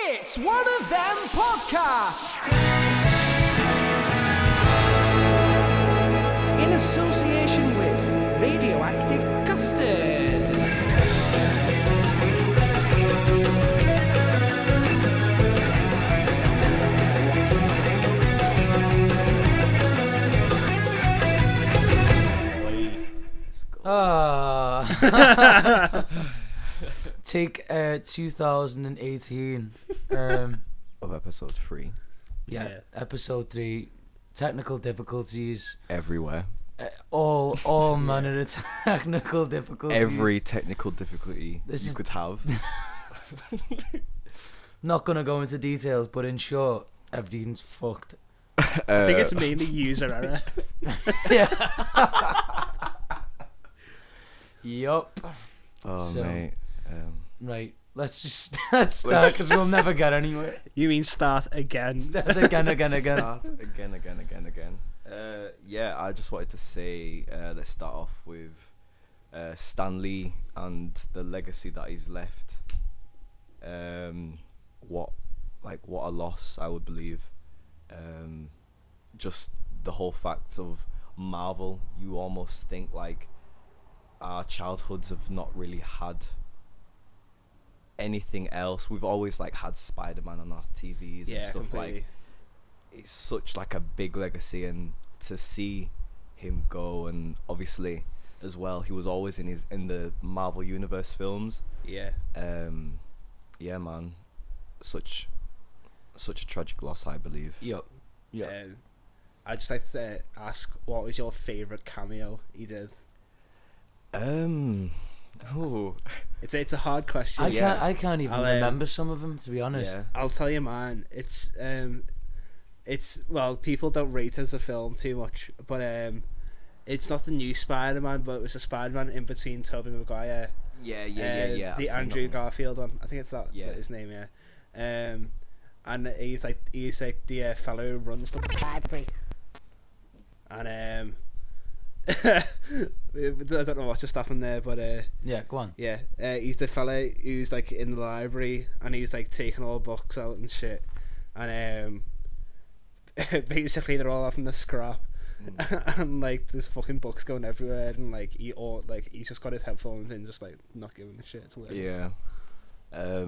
It's one of them podcasts. In association with Radioactive Custard. Take 2018 of episode 3. yeah, episode 3. Technical difficulties Everywhere. all manner of technical difficulties. Every technical difficulty This you is- could have. Not gonna go into details, but in short, everything's fucked. I think it's mainly user error. Yup. Oh, So- mate. Right, let's start because we'll never get anywhere. You mean start again? Start again. Start again. Yeah, I just wanted to say, let's start off with Stan Lee and the legacy that he's left. What a loss, I would believe. Just the whole fact of Marvel, you almost think like our childhoods have not really had anything else. We've always like had Spider-Man on our TVs and stuff completely. like. It's such like a big legacy, and to see him go, and obviously as well he was always in the Marvel Universe films. Yeah. Yeah, man, such a tragic loss, I believe. Yup. I'd just like to ask, what was your favourite cameo he did? Oh, It's a hard question. I can't even remember some of them, to be honest. yeah. I'll tell you, man. It's well, people don't rate it as a film too much, but it's not the new Spider-Man, but it was a Spider-Man in between Tobey Maguire. Yeah. The I've seen Andrew that one. Garfield one. I think it's that. Yeah. His name. Yeah. And he's like the fellow who runs the library. And I don't know what just happened there, but Yeah, go on. yeah, he's the fella who's like in the library and he's like taking all books out and shit, and basically they're all having a scrap, and like there's fucking books going everywhere, and like he's just got his headphones in, just like not giving a shit. It's hilarious. Yeah.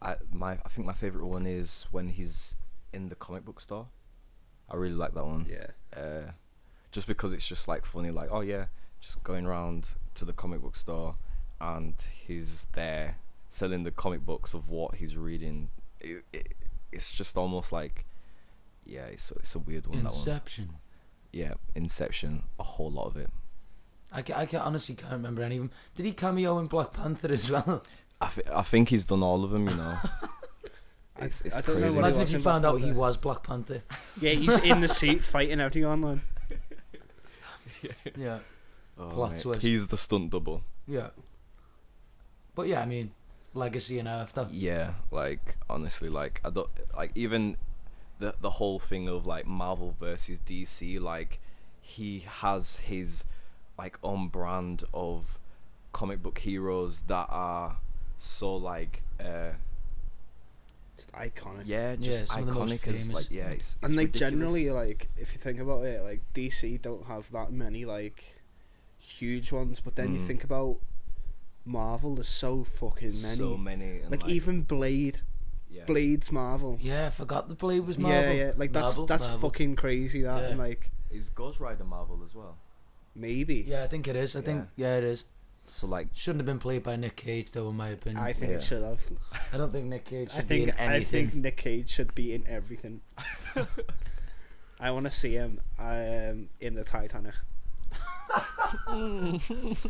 I think my favorite one is when he's in the comic book store. I really like that one. Yeah. Just because it's just like funny, like, oh yeah, just going around to the comic book store and he's there selling the comic books of what he's reading. It's just almost like, yeah, it's a weird one. Inception. That one. Yeah, Inception, a whole lot of it. I honestly can't remember any of them. Did he cameo in Black Panther as well? I think he's done all of them, you know. It's I don't know crazy. what Imagine was if you in found Black out he Panther. was Black Panther. Yeah, he's in the suit fighting everything online. Yeah. Oh, Plot mate. twist. He's the stunt double. Yeah. But yeah, I mean, legacy and after. Yeah, like honestly, like I don't like even the whole thing of like Marvel versus DC. Like he has his like own brand of comic book heroes that are so like Just iconic. just some of the most iconic as famous. like it's And like ridiculous. generally, like if you think about it, like DC don't have that many like huge ones, but then you think about Marvel, there's so fucking many. so many, and, like even Blade, yeah. Blade's Marvel. Yeah, I forgot the Blade was Marvel. Yeah, like that's Marvel. fucking crazy. That Yeah. and like Is Ghost Rider Marvel as well? maybe. Yeah, I think it is. I think it is. So like Shouldn't have been played by Nick Cage, though, in my opinion. I think it Yeah. should have. I don't think Nick Cage I should be in think anything. Nick Cage should be in everything. I want to see him in the Titanic.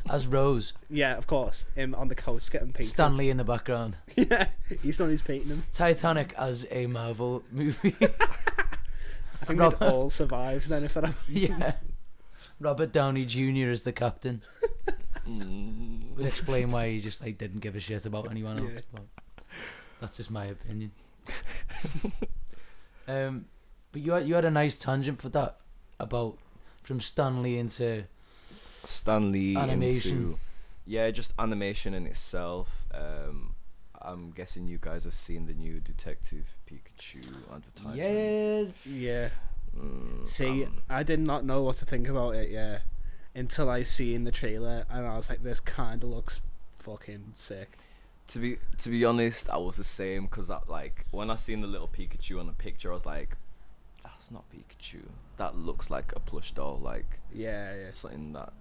As Rose. Yeah, of course. Him on the couch getting painted. Stanley in the background. Yeah, he's done his painting him. Titanic as a Marvel movie. I think Rob- they'd all survive then if that happened. Yeah. Robert Downey Jr. as the captain. Would explain why he just like didn't give a shit about anyone else. Yeah. But that's just my opinion. But you had a nice tangent for that about from Stanley into Stan Lee Animation. into just animation in itself. I'm guessing you guys have seen the new Detective Pikachu advertisement. Yes. Yeah. Mm, See, I did not know what to think about it, yeah, until I seen the trailer, and I was like, this kind of looks fucking sick. to be honest, I was the same because like when I seen the little Pikachu on the picture, I was like, that's not Pikachu. That looks like a plush doll, like Yeah, yeah. something that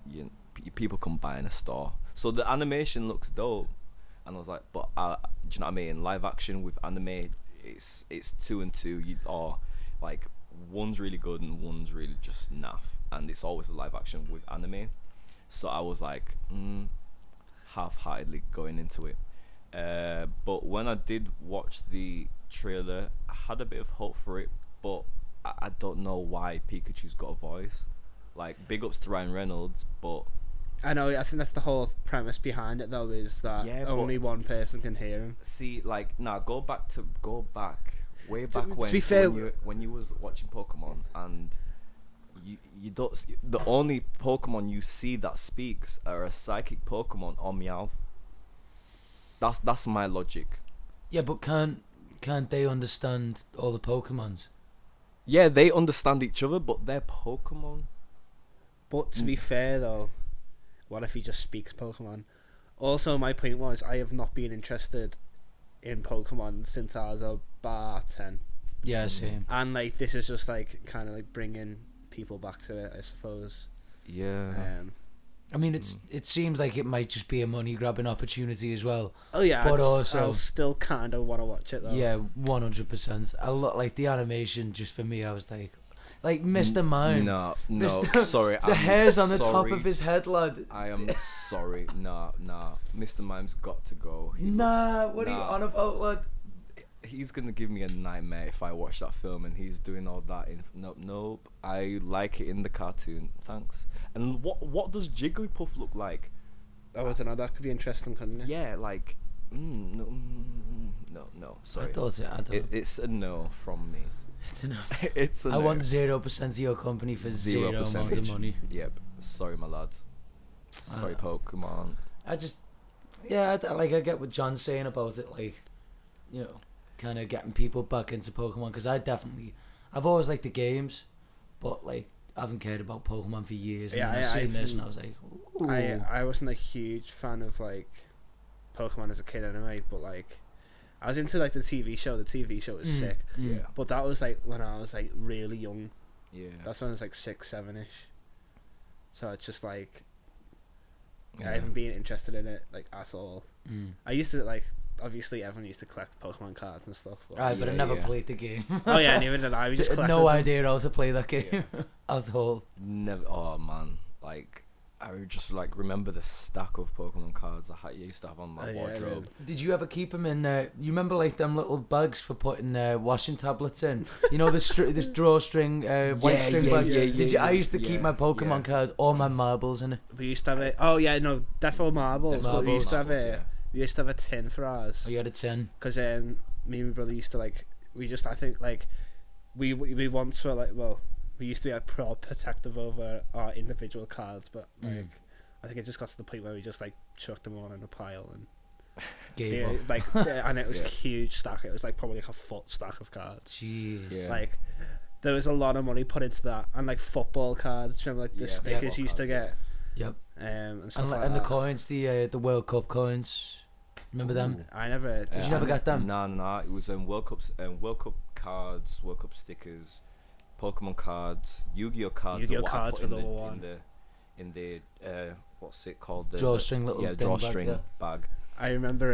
people can buy in a store. So the animation looks dope, and I was like, but do you know what I mean? Live action with anime, it's 2 and 2. You are like one's really good and one's really just naff, and it's always a live action with anime. So I was like, half-heartedly going into it. But when I did watch the trailer, I had a bit of hope for it, but I don't know why Pikachu's got a voice. Like, big ups to Ryan Reynolds, but I know, I think that's the whole premise behind it, though, is that Yeah, only one person can hear him. see, like, go back way back To when be fair, when you was watching Pokemon, and you don't the only Pokemon you see that speaks are a psychic Pokemon or Meowth. That's my logic. Yeah, but can't they understand all the Pokemons? Yeah, they understand each other, but they're Pokemon. But to be fair, though, what if he just speaks Pokemon? Also, my point was, I have not been interested in Pokemon since I was about 10. Yeah, same. And, like, this is just, like, kind of, like, bringing people back to it, I suppose. Yeah. I mean, it seems like it might just be a money grabbing opportunity as well. Oh, yeah, But also- I'll still kind of want to watch it, though. Yeah, 100%. I look like the animation. Just for me, I was like Mr. Mime. No, Mr. sorry. The I'm hairs on the top sorry. of his head, lad. I am sorry. Nah. Mr. Mime's got to go. What are you on about, lad? He's gonna give me a nightmare if I watch that film and he's doing all that in. Nope. I like it in the cartoon. Thanks. And what does Jigglypuff look like? Oh, I don't know, that could be interesting, couldn't it? Yeah, like. No. Sorry. I thought It's a no from me. it's enough. It's a I no. want 0% of your company for 0 amounts of money. Yep. Sorry, my lad. Sorry, Pokemon. I get what John's saying about it, like, you know, kind of getting people back into Pokemon, because I've always liked the games, but, like, I haven't cared about Pokemon for years, and then I seen this and I was like, ooh. I wasn't a huge fan of, like, Pokemon as a kid anyway, but, like, I was into, like, the TV show. The TV show was sick. Yeah. But that was, like, when I was, like, really young. Yeah. That's when I was, like, 6, 7-ish. So it's just, like, Yeah. I haven't been interested in it, like, at all. I used to, like, obviously everyone used to collect Pokemon cards and stuff. But But I Yeah, never yeah. played the game. oh, yeah, neither did I. We just collected No them. idea how to play that game at all. Never. Oh man, like I just like remember the stack of Pokemon cards I used to have on my Oh, yeah, wardrobe. man. Did you ever keep them in? You remember like them little bags for putting washing tablets in? You know this drawstring, white string bag. Did you? I used to keep my Pokemon cards, all my marbles in it. We used to have it. Oh, yeah, no, Defo Marbles. But we used to have Marbles, it. We used to have a tin for ours. Oh, you had a 10. Because me and my brother used to, like, I think, like, we once were, like, well, we used to be, like, protective over our individual cards, but, like, I think it just got to the point where we just, like, chucked them all in a pile and Gave up. like, and it was a huge stack. It was, like, probably like a foot stack of cards. Jeez. Yeah. Like, there was a lot of money put into that, and, like, football cards. Do you remember, like, the Yeah, stickers football you used to cards, get? Yep. And stuff And, like and the that. coins, the World Cup coins. Remember them? I never. Did you never get them? Nah. It was World Cup cards, World Cup stickers, Pokemon cards, Yu-Gi-Oh cards. Yu-Gi-Oh are what I cards put for in the one. in the what's it called? The Drawstring little thing drawstring bag, bag. I remember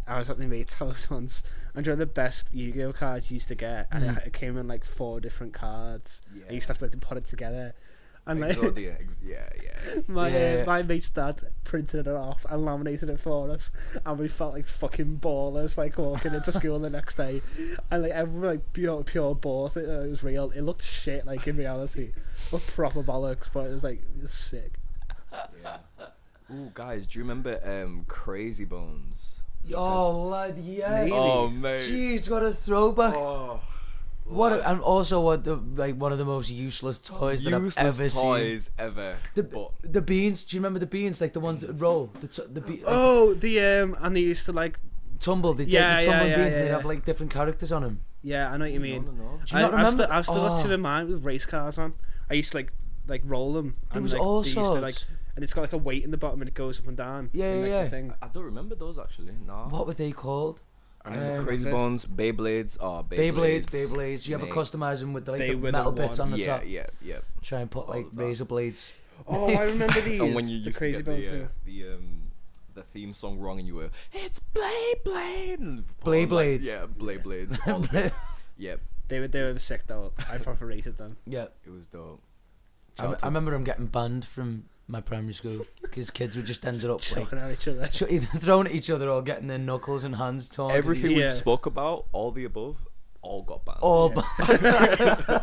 I was at my mate's house once, and one of the best Yu-Gi-Oh cards you used to get, and it came in like 4 different cards. Yeah. I used to have to like, put it together, and like Exodia, yeah. my mate's dad printed it off and laminated it for us, and we felt like fucking ballers, like walking into school the next day, and like everyone like pure bought it. It was real. It looked shit, like in reality, it looked proper bollocks, but it was sick. Yeah. Ooh, guys, do you remember Crazy Bones? Oh, lad, yes. Really? Oh, mate. Jeez, what a throwback. Oh, And also one of the most useless toys that I've ever seen. toys ever. The beans. Do you remember the beans? Like the ones that roll. And Oh, and they used to like Tumble. They Yeah, did the Tumble yeah, Beans. yeah, They'd yeah. have like different characters on them. Yeah, I know what you mean. No. Do you not remember? I've still got Oh. two in mind with race cars on. I used to like roll them. There and, was like, all they used to, sorts. and it's got like a weight in the bottom and it goes up and down. Yeah, and, like, yeah, the thing. I don't remember those actually. No. What were they called? I remember Um, Crazy Bones, Beyblades. Oh, Beyblades. You ever Mate. customize them with the, like, They the were the metal bits one. on the top? Yeah. Try and put All like of that. razor blades. Oh, I remember these. And when you the used Crazy to Bones get thing. the theme song wrong, and you were it's Blade. And Blades. Yeah, Blades. All of it. Yep, They were sick though. I proper rated them. Yeah. it was dope. I remember them getting banned from my primary school because kids would just ended up like Chucking at each other. either throwing at each other or getting their knuckles and hands torn. 'cause Everything they- we Yeah. spoke about, all the above, all got banned. all Yeah.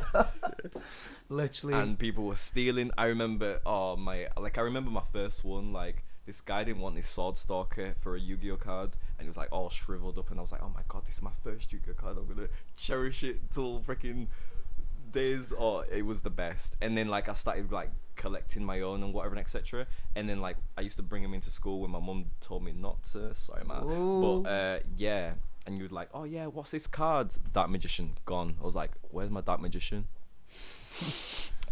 literally. And people were stealing. I remember, I remember my first one. Like this guy didn't want his Sword Stalker for a Yu-Gi-Oh card, and it was like all shriveled up. And I was like, oh my god, this is my first Yu-Gi-Oh card. I'm gonna cherish it till freaking days. Oh, it was the best. And then like I started like collecting my own and whatever and etc. And then like I used to bring them into school when my mum told me not to. Sorry, ma. Ooh. But yeah. And you'd like, oh yeah, what's this card? Dark Magician gone. I was like, where's my Dark Magician?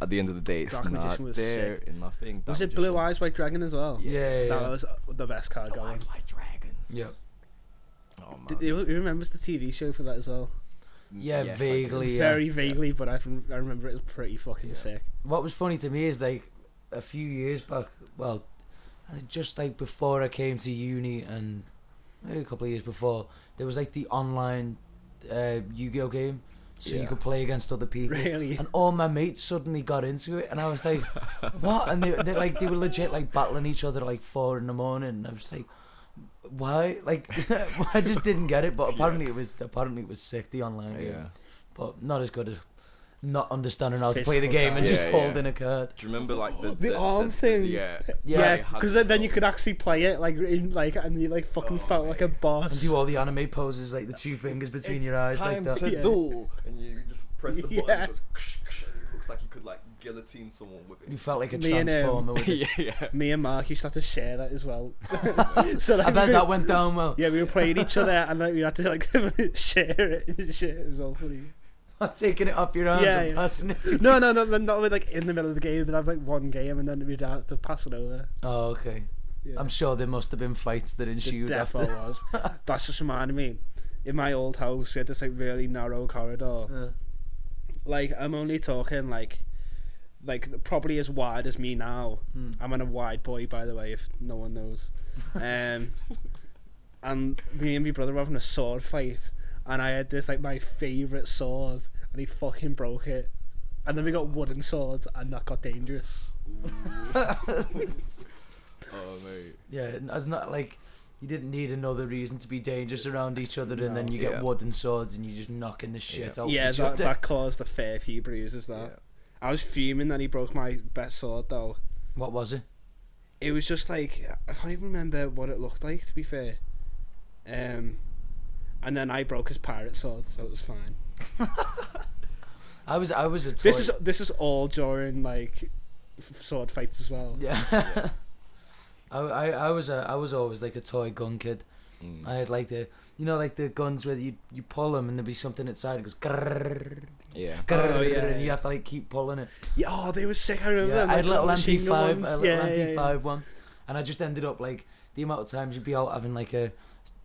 At the end of the day, it's Dark not Magician was there sick. in my thing. Was Dark it Blue Magician. Eyes White Dragon as well? yeah. That was the best card Blue going. Eyes White Dragon. Yeah. Oh man. Did you remembers the TV show for that as well? Yeah, Yes, I do. vaguely. Very vaguely, but I remember it was pretty fucking Yeah. sick. What was funny to me is like a few years back, well, just like before I came to uni and maybe a couple of years before, there was like the online Yu-Gi-Oh game, so you Yeah. could play against other people. Really? And all my mates suddenly got into it, and I was like, "What?" And they were legit like battling each other at like 4 a.m. And I was like, "Why?" Like, I just didn't get it. But apparently it was sick, the online game. Yeah. But not as good as not understanding how to play the Physical game and card. just Yeah, yeah. holding a card. Do you remember like The arm thing. Yeah. Yeah, They had because then you could those. actually play it like and you like fucking Oh, felt like a boss. And do all the anime poses, like the two fingers between It's your eyes, like time that. to Yeah. duel, and you just press the button. Yeah. And it goes, and it looks like you could like guillotine someone with You it. felt like a Me and, transformer. With it. yeah. Me and Mark used to have to share that as well. So like, I bet we- that went down well. Yeah, we were playing each other and like we had to like share it. It was all funny. Taking it off your arms Yeah, and yeah. passing it to No, not with like in the middle of the game. We'd have like one game and then we'd have to pass it over. Oh, okay. Yeah. I'm sure there must have been fights that It ensued after. definitely was. That's just reminded me. In my old house, we had this like really narrow corridor. Like I'm only talking like probably as wide as me now. I'm a wide boy, by the way, if no one knows. And me and my brother were having a sword fight, and I had this like my favourite sword, and he fucking broke it. And then we got wooden swords, and that got dangerous. Oh mate. Yeah, it's not like you didn't need another reason to be dangerous around each other, and then you get Yeah. wooden swords and you just knocking the shit out Yeah, of each that, other. that caused a fair few bruises. That Yeah. I was fuming that he broke my best sword though. What was it? It was just like I can't even remember what it looked like, to be fair. And then I broke his pirate sword, so it was fine. I was a toy. This is all during like sword fights as well. Yeah. I was always like a toy gun kid. Mm. I had like like the guns where you pull them and there'd be something inside. It goes grrrr, Yeah. grrrr, Oh, yeah, and you yeah. have to like keep pulling it. Yeah, oh, they were sick. I remember Yeah, them. I had a like, little machine gun MP5, ones. a little Yeah, MP5 yeah. one, and I just ended up like the amount of times you'd be out having like a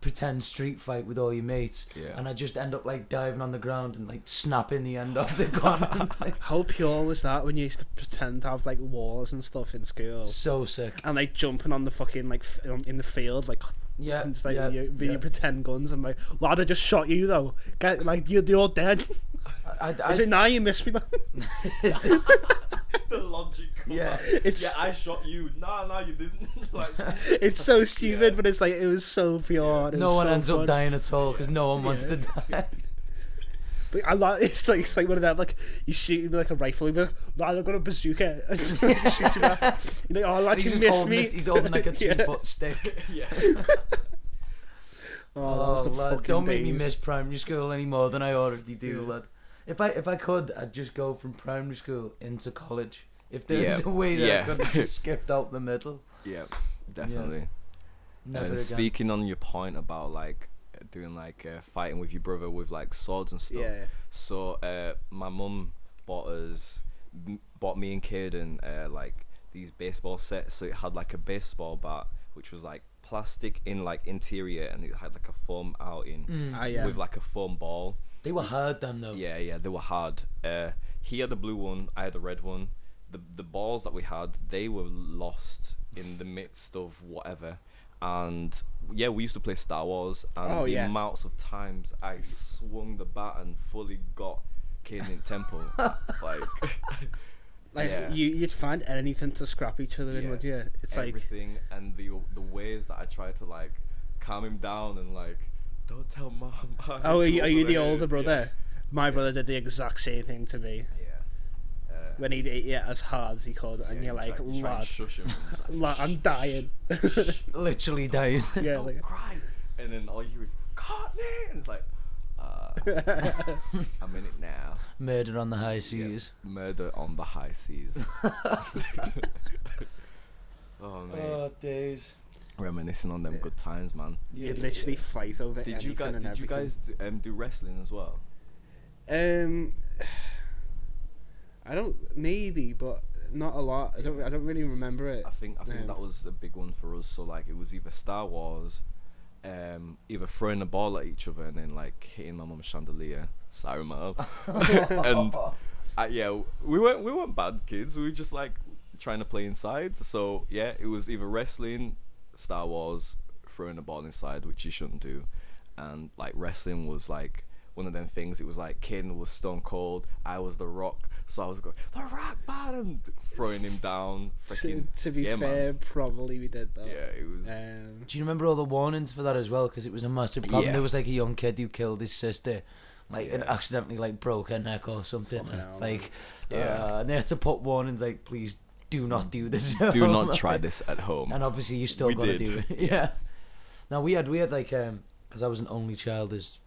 pretend street fight with all your mates, Yeah. and I just end up like diving on the ground and like snapping the end off the gun. And, like, How pure was that when you used to pretend to have like wars and stuff in school? so sick. And like jumping on the fucking like in the field, like Yeah, and just, like, yeah, you yeah. pretend guns. I'm like, lad, I just shot you though. Get like you're dead. I Is it now you missed me? it's just- The logic. yeah. It's Yeah, I shot you. No, you didn't. Like. it's so stupid, Yeah. but it's like it was so pure. It No was one so ends fun. up dying at all because no one wants Yeah. to die. But I like it's like one of them like you shoot with like a rifle, you're like, lad, I've got a bazooka. And just, like, shoot you back. You're like, oh lad, He's you just missed holding me. it- he's holding like a Yeah. 2-foot stick. Yeah. Oh, that was the lad, fucking don't make me days. miss primary school any more than I already do, lad. If I could, I'd just go from primary school into college. If there was Yeah. a way that I Yeah. could have just skipped out the middle. Yeah. Definitely. Never again. Speaking on your point about like doing like fighting with your brother with like swords and stuff. Yeah. So my mum bought me and Caden like these baseball sets. So it had like a baseball bat, which was like plastic in like interior, and it had like a foam outing with like a foam ball. They were hard, them though. Yeah, they were hard. He had the blue one, I had the red one. The balls that we had, they were lost in the midst of whatever. And yeah, we used to play Star Wars, and the amounts of times I swung the bat and fully got Caden in tempo. You'd find anything to scrap each other in, would you? It's everything, and the ways that I tried to like calm him down and like, don't tell mom. Are you the older brother? My brother did the exact same thing to me. When he'd eat it as hard as he could, and you're like, lad, shush him. lad, I'm dying. Literally dying. Yeah, don't like, cry. And then all you hear is, Courtney! And it's like, I'm in it now. Murder on the high seas. Yeah. Murder on the high seas. Oh, man. Oh, days. Reminiscing on them good times, man. You'd literally fight over Did anything you guys? and Did you everything. guys do wrestling as well? I don't, maybe, but not a lot. I don't really remember it. I think that was a big one for us. So like it was either Star Wars, either throwing the ball at each other and then like hitting my mum's chandelier. Sorry, mom. And we weren't bad kids. We were just like trying to play inside. So yeah, it was either wrestling, Star Wars, throwing the ball inside, which you shouldn't do, and like wrestling was like one of them things. It was like Caden was Stone Cold, I was The Rock, so I was going The Rock Bottom, throwing him down. To be fair, man. Probably we did that. Yeah, it was. Do you remember all the warnings for that as well? Because it was a massive problem. Yeah. There was like a young kid who killed his sister, like and accidentally like broke her neck or something. And it's like, and they had to put warnings like, please do not do this. Do not try this at home. And obviously you still got to do it. Yeah. Now we had like because I was an only child as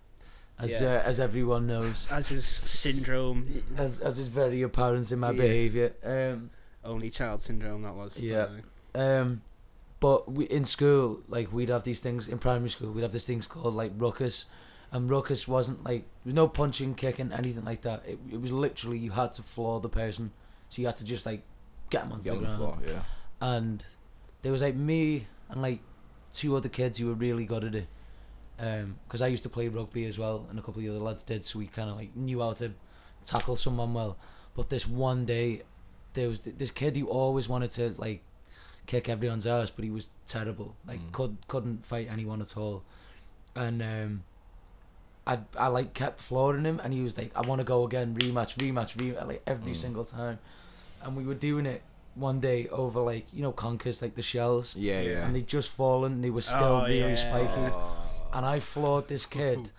everyone knows. As his syndrome. As is very apparent in my behaviour. Only child syndrome, that was. Yeah. But we in school, like we'd have these things in primary school. We'd have these things called like ruckus, and ruckus wasn't like there was no punching, kicking, anything like that. It was literally you had to floor the person, so you had to just like get them onto the ground. Floor, yeah. And there was like me and like 2 other kids who were really good at it. Because I used to play rugby as well, and a couple of the other lads did, so we kind of like knew how to tackle someone well. But this one day, there was this kid who always wanted to like kick everyone's ass, but he was terrible. Like couldn't fight anyone at all. And I like kept flooring him, and he was like, I want to go again, rematch, like every single time. And we were doing it one day over like conkers, like the shells. Yeah. And they'd just fallen, and they were still really spiky. And I floored this kid,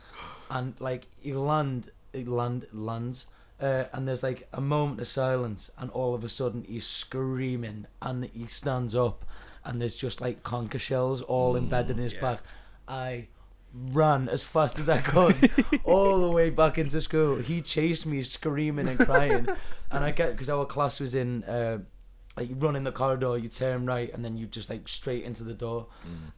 and like he lands, and there's like a moment of silence, and all of a sudden he's screaming, and he stands up, and there's just like conker shells all embedded in his back. I ran as fast as I could all the way back into school. He chased me screaming and crying, and I get because our class was in. Like you run in the corridor, you turn right, and then you just like straight into the door.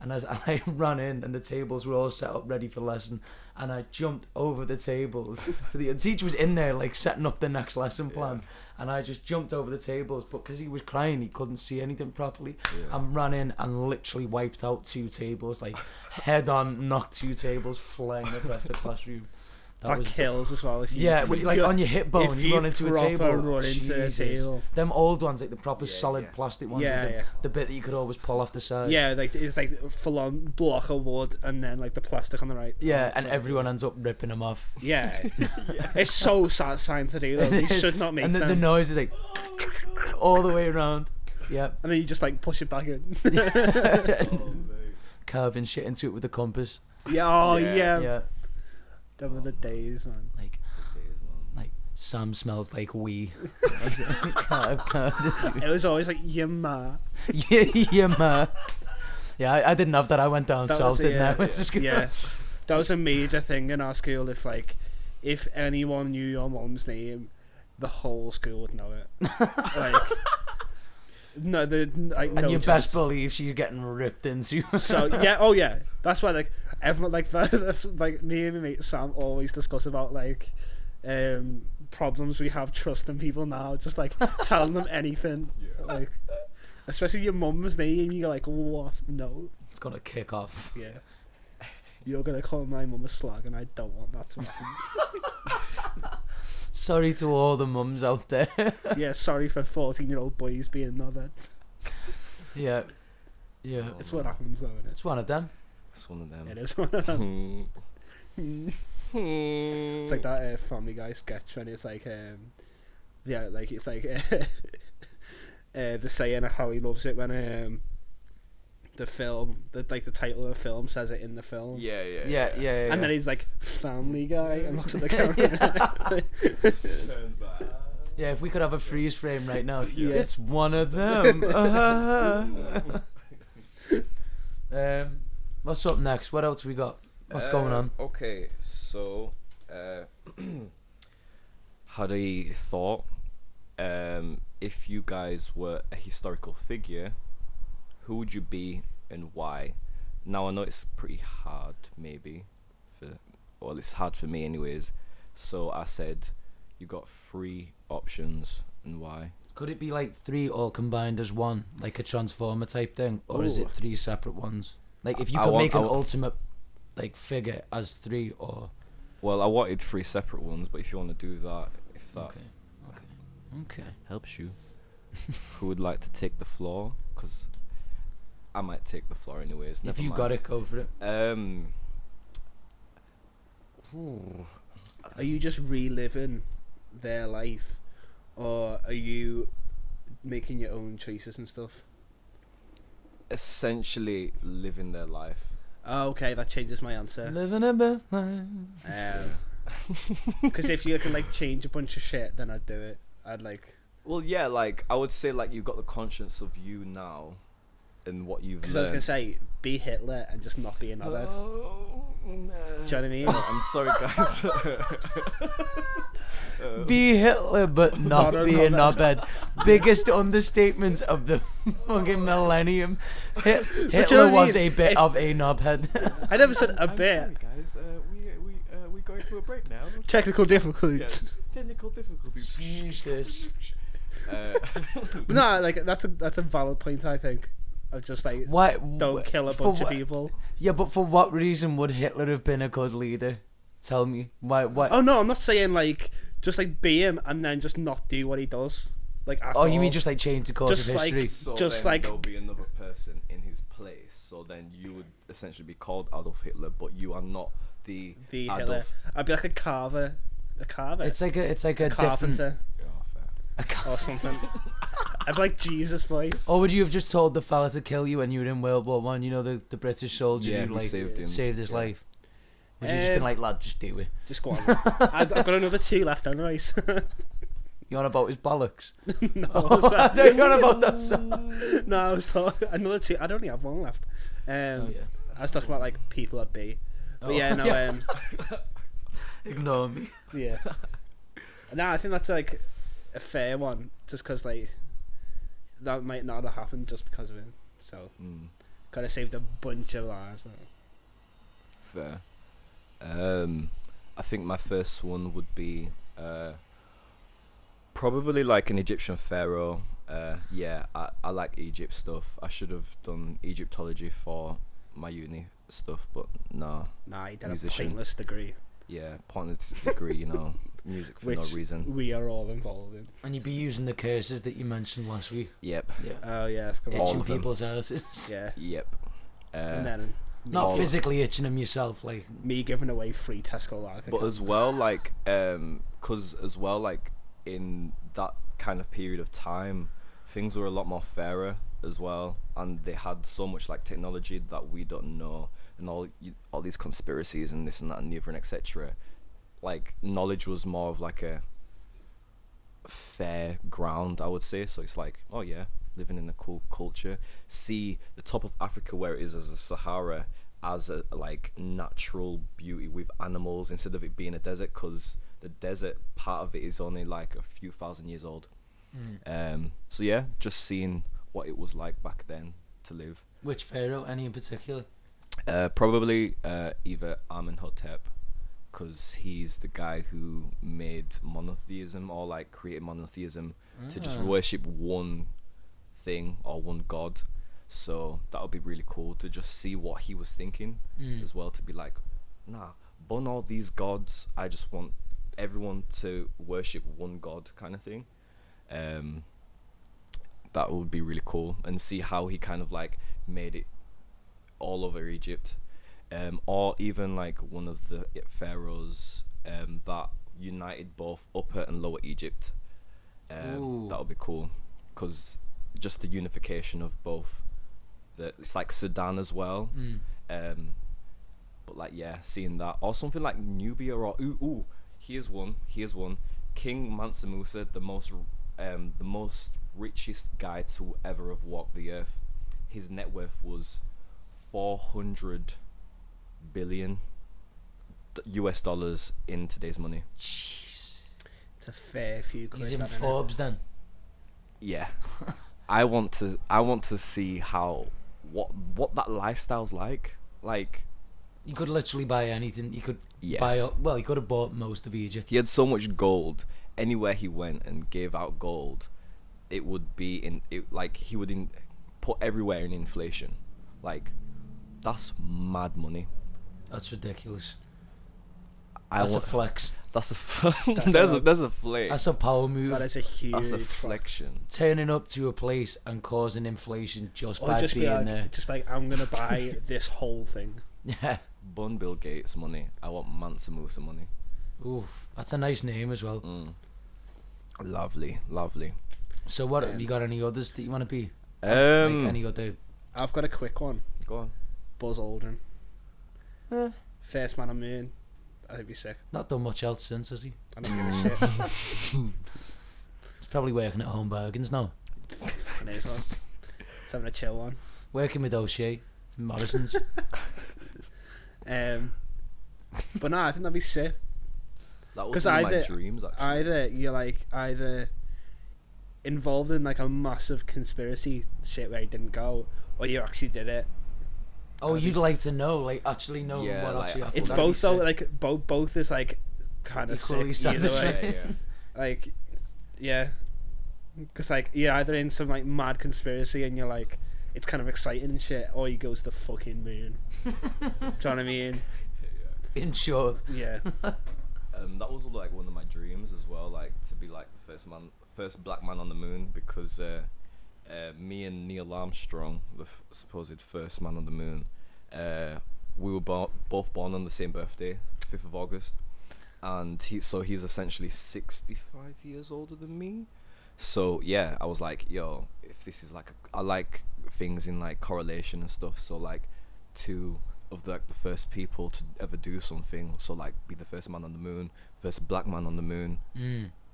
And as I ran in, and the tables were all set up ready for lesson, and I jumped over the tables to the teacher was in there like setting up the next lesson plan, and I just jumped over the tables, but because he was crying, he couldn't see anything properly. And ran in and literally wiped out 2 tables, like head on, knocked 2 tables flying across the classroom. That kills as well. If you, like on your hip bone, you run into a table. Run into a table. Them old ones, like the proper solid plastic ones, with the bit that you could always pull off the side. Yeah, like it's like full on block of wood, and then like the plastic on the right. Yeah, and everyone ends up ripping them off. Yeah, it's so satisfying to do though. You should not make and them. the noise is like all the way around. Yeah, and then you just like push it back in. Carving shit into it with a compass. Yeah, yeah. Them were the days, man. Like Sam smells like wee. It was always like your ma. yeah, ma. Yeah, I didn't have that. I went down south, didn't I? Went to school. Yeah, that was a major thing in our school. If anyone knew your mom's name, the whole school would know it. Like, No, And no you chance. best believe she's getting ripped into. So yeah, oh yeah, that's why like everyone like that's like me and my mate Sam always discuss about like problems we have trusting people now, just like telling them anything, like especially your mum's name. You're like, what? No, It's gonna kick off. yeah, you're gonna call my mum a slag, and I don't want that to happen. Sorry to all the mums out there. Yeah, sorry for 14-year-old boys being knobheads. Yeah. It's what happens though, isn't it? It's one of them. It's one of them. It is one of them. It's like that Family Guy sketch when it's like, yeah, like it's like the saying of how he loves it when the film, the title of the film says it in the film. Yeah. And then he's like, Family Guy, and looks at the camera. Yeah, if we could have a freeze frame right now. Yeah. It's one of them. What's up next? What else we got? What's going on? Okay, so had a thought. If you guys were a historical figure, who would you be and why? Now I know it's pretty hard, maybe, well, it's hard for me anyways. So I said, you got 3 options and why. Could it be like 3 all combined as one, like a Transformer type thing, or is Ooh. it 3 separate ones? Like if you I could want- make I an want- ultimate like figure as 3 or. Well, I wanted 3 separate ones, but if you want to do that, if that Okay. helps you, who would like to take the floor? Because I might take the floor anyways. If never you mind. got it, go for it. Are you just reliving their life, or are you making your own choices and stuff? Essentially living their life. Oh, okay, that changes my answer. Living a best life. Because if you can like change a bunch of shit, then I'd do it. I'd like. Well, yeah, like I would say, like you've got the conscience of you now, and what you've Because learned. I was gonna say, be Hitler and just not be a knobhead. Oh, no. Do you know what I mean? I'm sorry, guys. Be Hitler, but not Not a be a knobhead. knobhead. Biggest understatement of the fucking millennium. Hitler you know what I was mean? a bit If- of a knobhead. I never said a I'm bit. sorry, guys. We going to a break now. Technical difficulties. Yes. Technical difficulties. Jesus. But no, like that's a valid point. I think of just like Why? don't kill a for bunch of what- people. Yeah, but for what reason would Hitler have been a good leader? Tell me. Why? Oh no, I'm not saying like just like be him and then just not do what he does. Like at Oh, all. you mean just like change the course Just of like- history? So Just then like- there'll be another person in his place. So then you would essentially be called Adolf Hitler, but you are not the the Adolf. Hitler? I'd be like a carver. A carver. It's like a different. carpenter Yeah, fair. or something. I'd be like Jesus boy. Or would you have just told the fella to kill you when you were in World War One? You know, the British soldier Yeah, who who like saved him. saved his Yeah. life. Would you just been Um, like, lad, just do it? Just go on. I've got another 2 left anyways. You on about his bollocks? No, Oh, what's that? I on about that song. No, I was talking another 2. I'd only have 1 left. Oh yeah. I was talking about like people at B. But Oh, yeah, no, yeah. Ignore me. yeah. No, I think that's like a fair one, just because like that might not have happened just because of him. So kind of saved a bunch of lives. Fair. I think my first one would be probably like an Egyptian pharaoh. Yeah, I like Egypt stuff. I should have done Egyptology for my uni stuff, but no. Nah, he did Musician. a pointless degree, Yeah, pointless degree, you know, music for no which reason. we are all involved in. And you'd be using the curses that you mentioned last week. Yep, Yeah. Oh yeah, I forgot. All Itching of them. people's houses. Yeah, yep. and then Not all- physically itching them yourself, like. me giving away free Tesco lager. But as well, like, cause as well, like, in that kind of period of time, things were a lot more fairer as well, and they had so much like technology that we don't know, and all these conspiracies and this and that and the other and etc. Like, knowledge was more of like a fair ground, I would say. So it's like, oh yeah, living in a cool culture. See the top of Africa where it is as a Sahara as a like natural beauty with animals instead of it being a desert, because the desert part of it is only like a few thousand years old. So yeah, just seeing what it was like back then to live. Which pharaoh? Any in particular? Probably either Amenhotep, because he's the guy who made monotheism, or like created monotheism, to just worship one thing or one god. So that would be really cool to just see what he was thinking as well, to be like, nah, bun all these gods, I just want everyone to worship one god, kind of thing. That would be really cool, and see how he kind of like made it all over Egypt, or even like one of the pharaohs that united both Upper and Lower Egypt. That would be cool, because just the unification of both. It's like Sudan as well. But like, yeah, seeing that, or something like Nubia, or here's one. King Mansa Musa, the most richest guy to ever have walked the earth. His net worth was 400 billion US dollars in today's money. Jeez. It's a fair few quid. He's in that, innit? Forbes then. Yeah. I want to see how what that lifestyle's like. Like, You could literally buy anything. You could Yes. he could have bought most of Egypt. he had so much gold. Anywhere he went and gave out gold, it would be he would put everywhere in inflation. Like, that's mad money. That's ridiculous. I That's a want flex. that's a That's there's a flex. That's a power move. That is a huge. That's a flex. flexion. Turning up to a place and causing inflation just Or by just be being like, there. just like, I'm gonna buy this whole thing. Yeah. Bun Bill Gates money. I want Mansa Musa money. Oof. That's a nice name as well. Lovely. So what have you got? Any others that you want to be? Like Um, any other? I've got a quick one. go on. Buzz Aldrin, Eh, first man on the moon. I think he's sick. not done much else since, has he? I don't give a shit. He's probably working at Home Bargains now. And there's one. He's having a chill one. Working with O'Shea and Morrison's. But no, I think that'd be sick. That 'Cause was one of my either- dreams, actually. Either you're like involved in like a massive conspiracy shit where you didn't go, or you actually did it. Oh, you'd like to know, like actually know Yeah, what like, actually happened. It's that'd be both though. sick. Like both is like kind of Equally sick either way. satisfying. Yeah. Like, yeah, because like you're either in some like mad conspiracy and you're like it's kind of exciting and shit, or you go to the fucking moon. Do you know what I mean? In short. Yeah. That was like one of my dreams as well, like to be like the first black man on the moon, because me and Neil Armstrong, the supposed first man on the moon, we were both born on the same birthday, 5th of August, and he's essentially 65 years older than me. So yeah, I was like, yo, if this is like I like things in like correlation and stuff, so like two of the first people to ever do something, so like be the first man on the moon, first black man on the moon,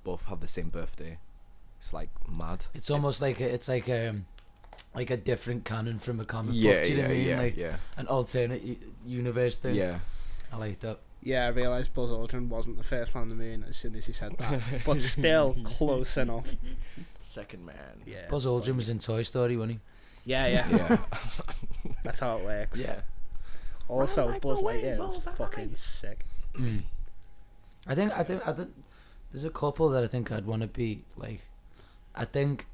both have the same birthday. It's like mad. It's almost like it's like a different canon from a comic Yeah, book. Do you know what I mean? Like yeah. an alternate universe thing. Yeah. I like that. Yeah, I realised Buzz Aldrin wasn't the first man on the moon as soon as he said that, but still close enough. Second man. Yeah. Buzz Aldrin was in Toy Story, wasn't Yeah, yeah. Yeah. That's how it works. he? Yeah. Also, Buzz Lightyear was fucking sick. I think there's a couple that I think I'd want to be like. I think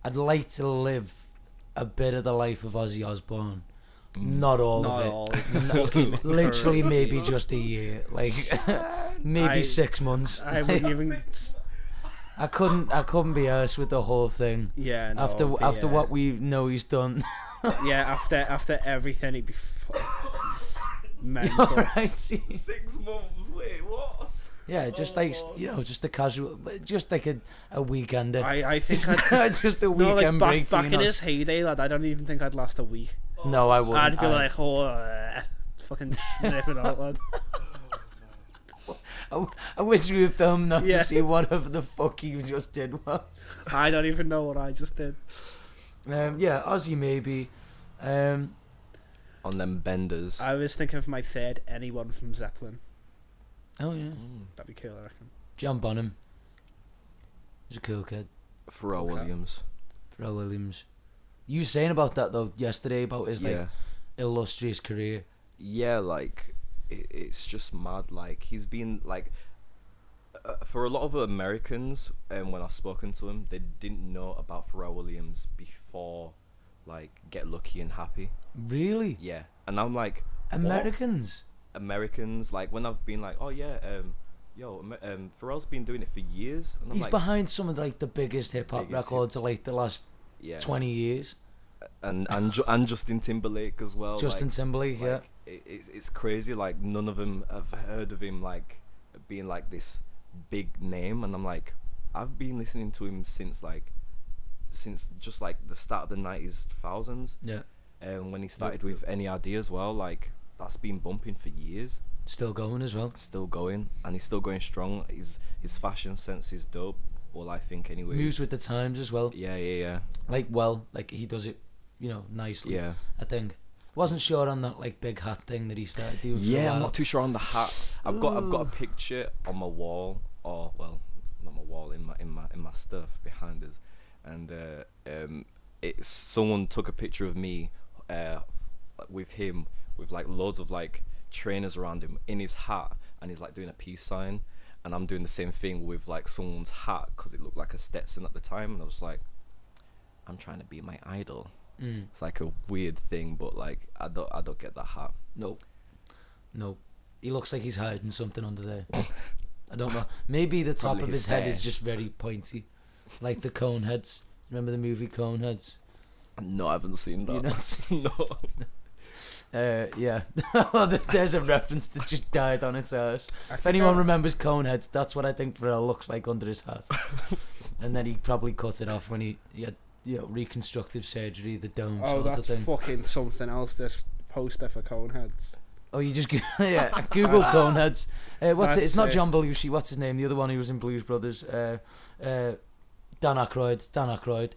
I'd like to live a bit of the life of Ozzy Osbourne. Not all Not of it. all. Literally, maybe just a year. Like maybe 6 months. I wouldn't even. I couldn't be arsed with the whole thing. Yeah. No, After what we know he's done. Yeah, after everything, he'd be mental. Alright, 6 months. Wait, what? yeah, just like just a casual, just like a weekender. I think just a no, weekend like break. back you in know? his heyday, lad. I don't even think I'd last a week. No, I wouldn't. I'd be like, fucking snip it out, lad. I wish we were filmed not Yeah. to see whatever the fuck you just did was. I don't even know what I just did. Yeah, Ozzy maybe. On them benders. I was thinking of my third, anyone from Zeppelin. Oh yeah, That'd be cool, I reckon. John Bonham. He's a cool kid. Pharrell Okay. Williams. Pharrell Williams. You were saying about that though yesterday about his like illustrious career. Yeah, like it's just mad. Like he's been like for a lot of Americans, and when I've spoken to them, they didn't know about Pharrell Williams before like Get Lucky and Happy. Really? Yeah, and I'm like, Americans. what? Americans, like when I've been like, oh yeah, Pharrell's been doing it for years, and I'm He's like, behind some of like the biggest hip hop records of like the last 20 years. And Justin Timberlake as well. Justin Timberlake, yeah. It's crazy. Like none of them have heard of him like being like this big name, and I'm like, I've been listening to him since just like the start of the 90s, thousands. Yeah. And when he started with NERD as well, like that's been bumping for years. Still going as well. Still going, and he's still going strong. His fashion sense is dope. Well, I think anyway. Moves with the times as well. Yeah. Like he does it, nicely. Yeah. I think. Wasn't sure on that like big hat thing that he started doing. Yeah, I'm not too sure on the hat. I've got a picture on my wall, or well, not my wall, in my stuff behind us, and it's someone took a picture of me, with him with like loads of like trainers around him in his hat, and he's like doing a peace sign, and I'm doing the same thing with like someone's hat because it looked like a Stetson at the time, and I was like, I'm trying to be my idol. It's like a weird thing, but like I don't get that hat. Nope. He looks like he's hiding something under there. I don't know. Maybe the top Probably of his his head is stash. just very pointy, like the Coneheads. Remember the movie Coneheads? No, I haven't seen that. You not seen? No. Yeah. Well, there's a reference that just died on its ass. If think anyone I- remembers Coneheads, that's what I think Pharrell looks like under his hat. And then he probably cut it off when he had reconstructive surgery, the dome Oh, sort of that's thing. fucking something else. This poster for Coneheads. Oh, you just Google Coneheads. What's it? It's not That's John Belushi. What's his name? The other one who was in Blues Brothers. Dan Aykroyd. Dan Aykroyd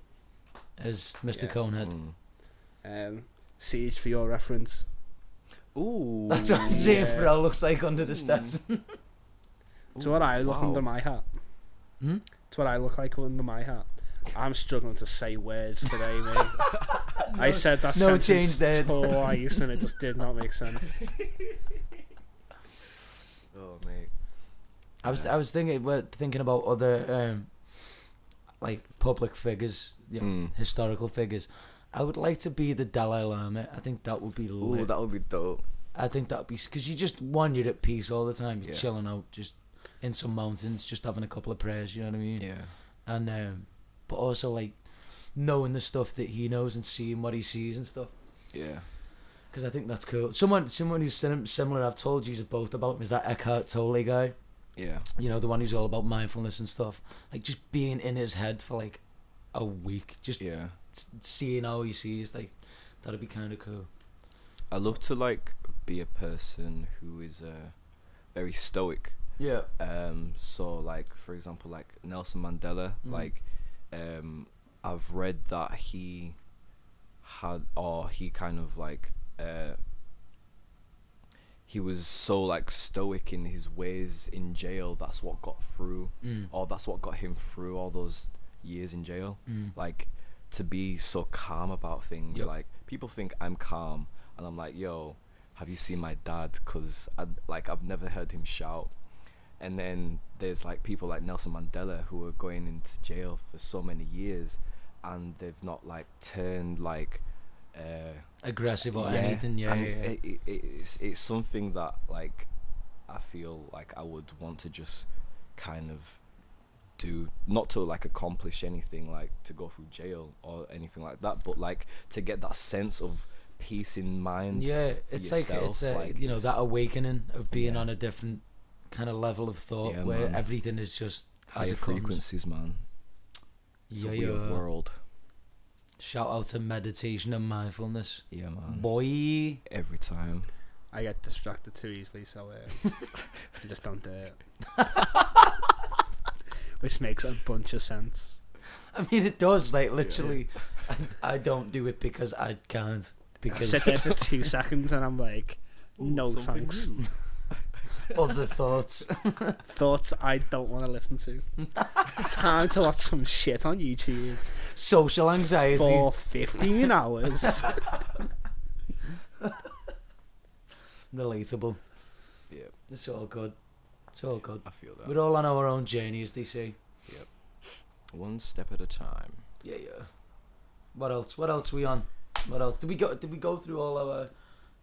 as Mr. Yeah. Conehead. Siege for your reference. Ooh. That's what I'm saying. Yeah. Pharrell looks like under the Stetson. It's what I look under my hat. Hmm? It's what I look like under my hat. I'm struggling to say words today, mate. I said that no sentence change there. twice and it just did not make sense. Oh mate. I was thinking about other like public figures, historical figures. I would like to be the Dalai Lama. I think that would be lit. Ooh, that would be dope. I think that would be because you just you're at peace all the time. You're Yeah. chilling out, just in some mountains, just having a couple of prayers. You know what I mean? Yeah. And but also like knowing the stuff that he knows and seeing what he sees and stuff. Yeah. Because I think that's cool. Someone who's similar, I've told you both about him, is that Eckhart Tolle guy. Yeah. You know, the one who's all about mindfulness and stuff. Like just being in his head for like a week, just Yeah. seeing how he sees. Like that'd be kind of cool. I love to like be a person who is very stoic. Yeah. So like for example, like Nelson Mandela, like I've read that he kind of like he was so like stoic in his ways in jail. That's what got through, or that's what got him through all those years in jail. Like to be so calm about things. Yep. Like people think I'm calm, and I'm like, yo, have you seen my dad? Cause I've never heard him shout. And then there's like people like Nelson Mandela who are going into jail for so many years, and they've not like turned like Aggressive or anything. Yeah. and it's something that like I feel like I would want to just kind of do, not to like accomplish anything like to go through jail or anything like that, but like to get that sense of peace in mind. Yeah, for it's yourself, like it's a it's- that awakening of being Yeah. on a different kind of level of thought Yeah, where man. everything is just as higher it comes. frequencies, man. It's a weird world. Shout out to meditation and mindfulness, Yeah, man. boy. Every time. I get distracted too easily, so I just don't do it. Which makes a bunch of sense. I mean, it does. Like literally, I don't do it because I can't. I Because sit there for 2 seconds and I'm like, no something thanks. new. other thoughts. Thoughts I don't want to listen to. Time to watch some shit on YouTube. social anxiety. for 15 hours. Relatable. Yeah, It's all good. It's all good. I feel that. We're all on our own journey, as they say. One step at a time. Yeah. What else? What else we on? What else? Did we go through all our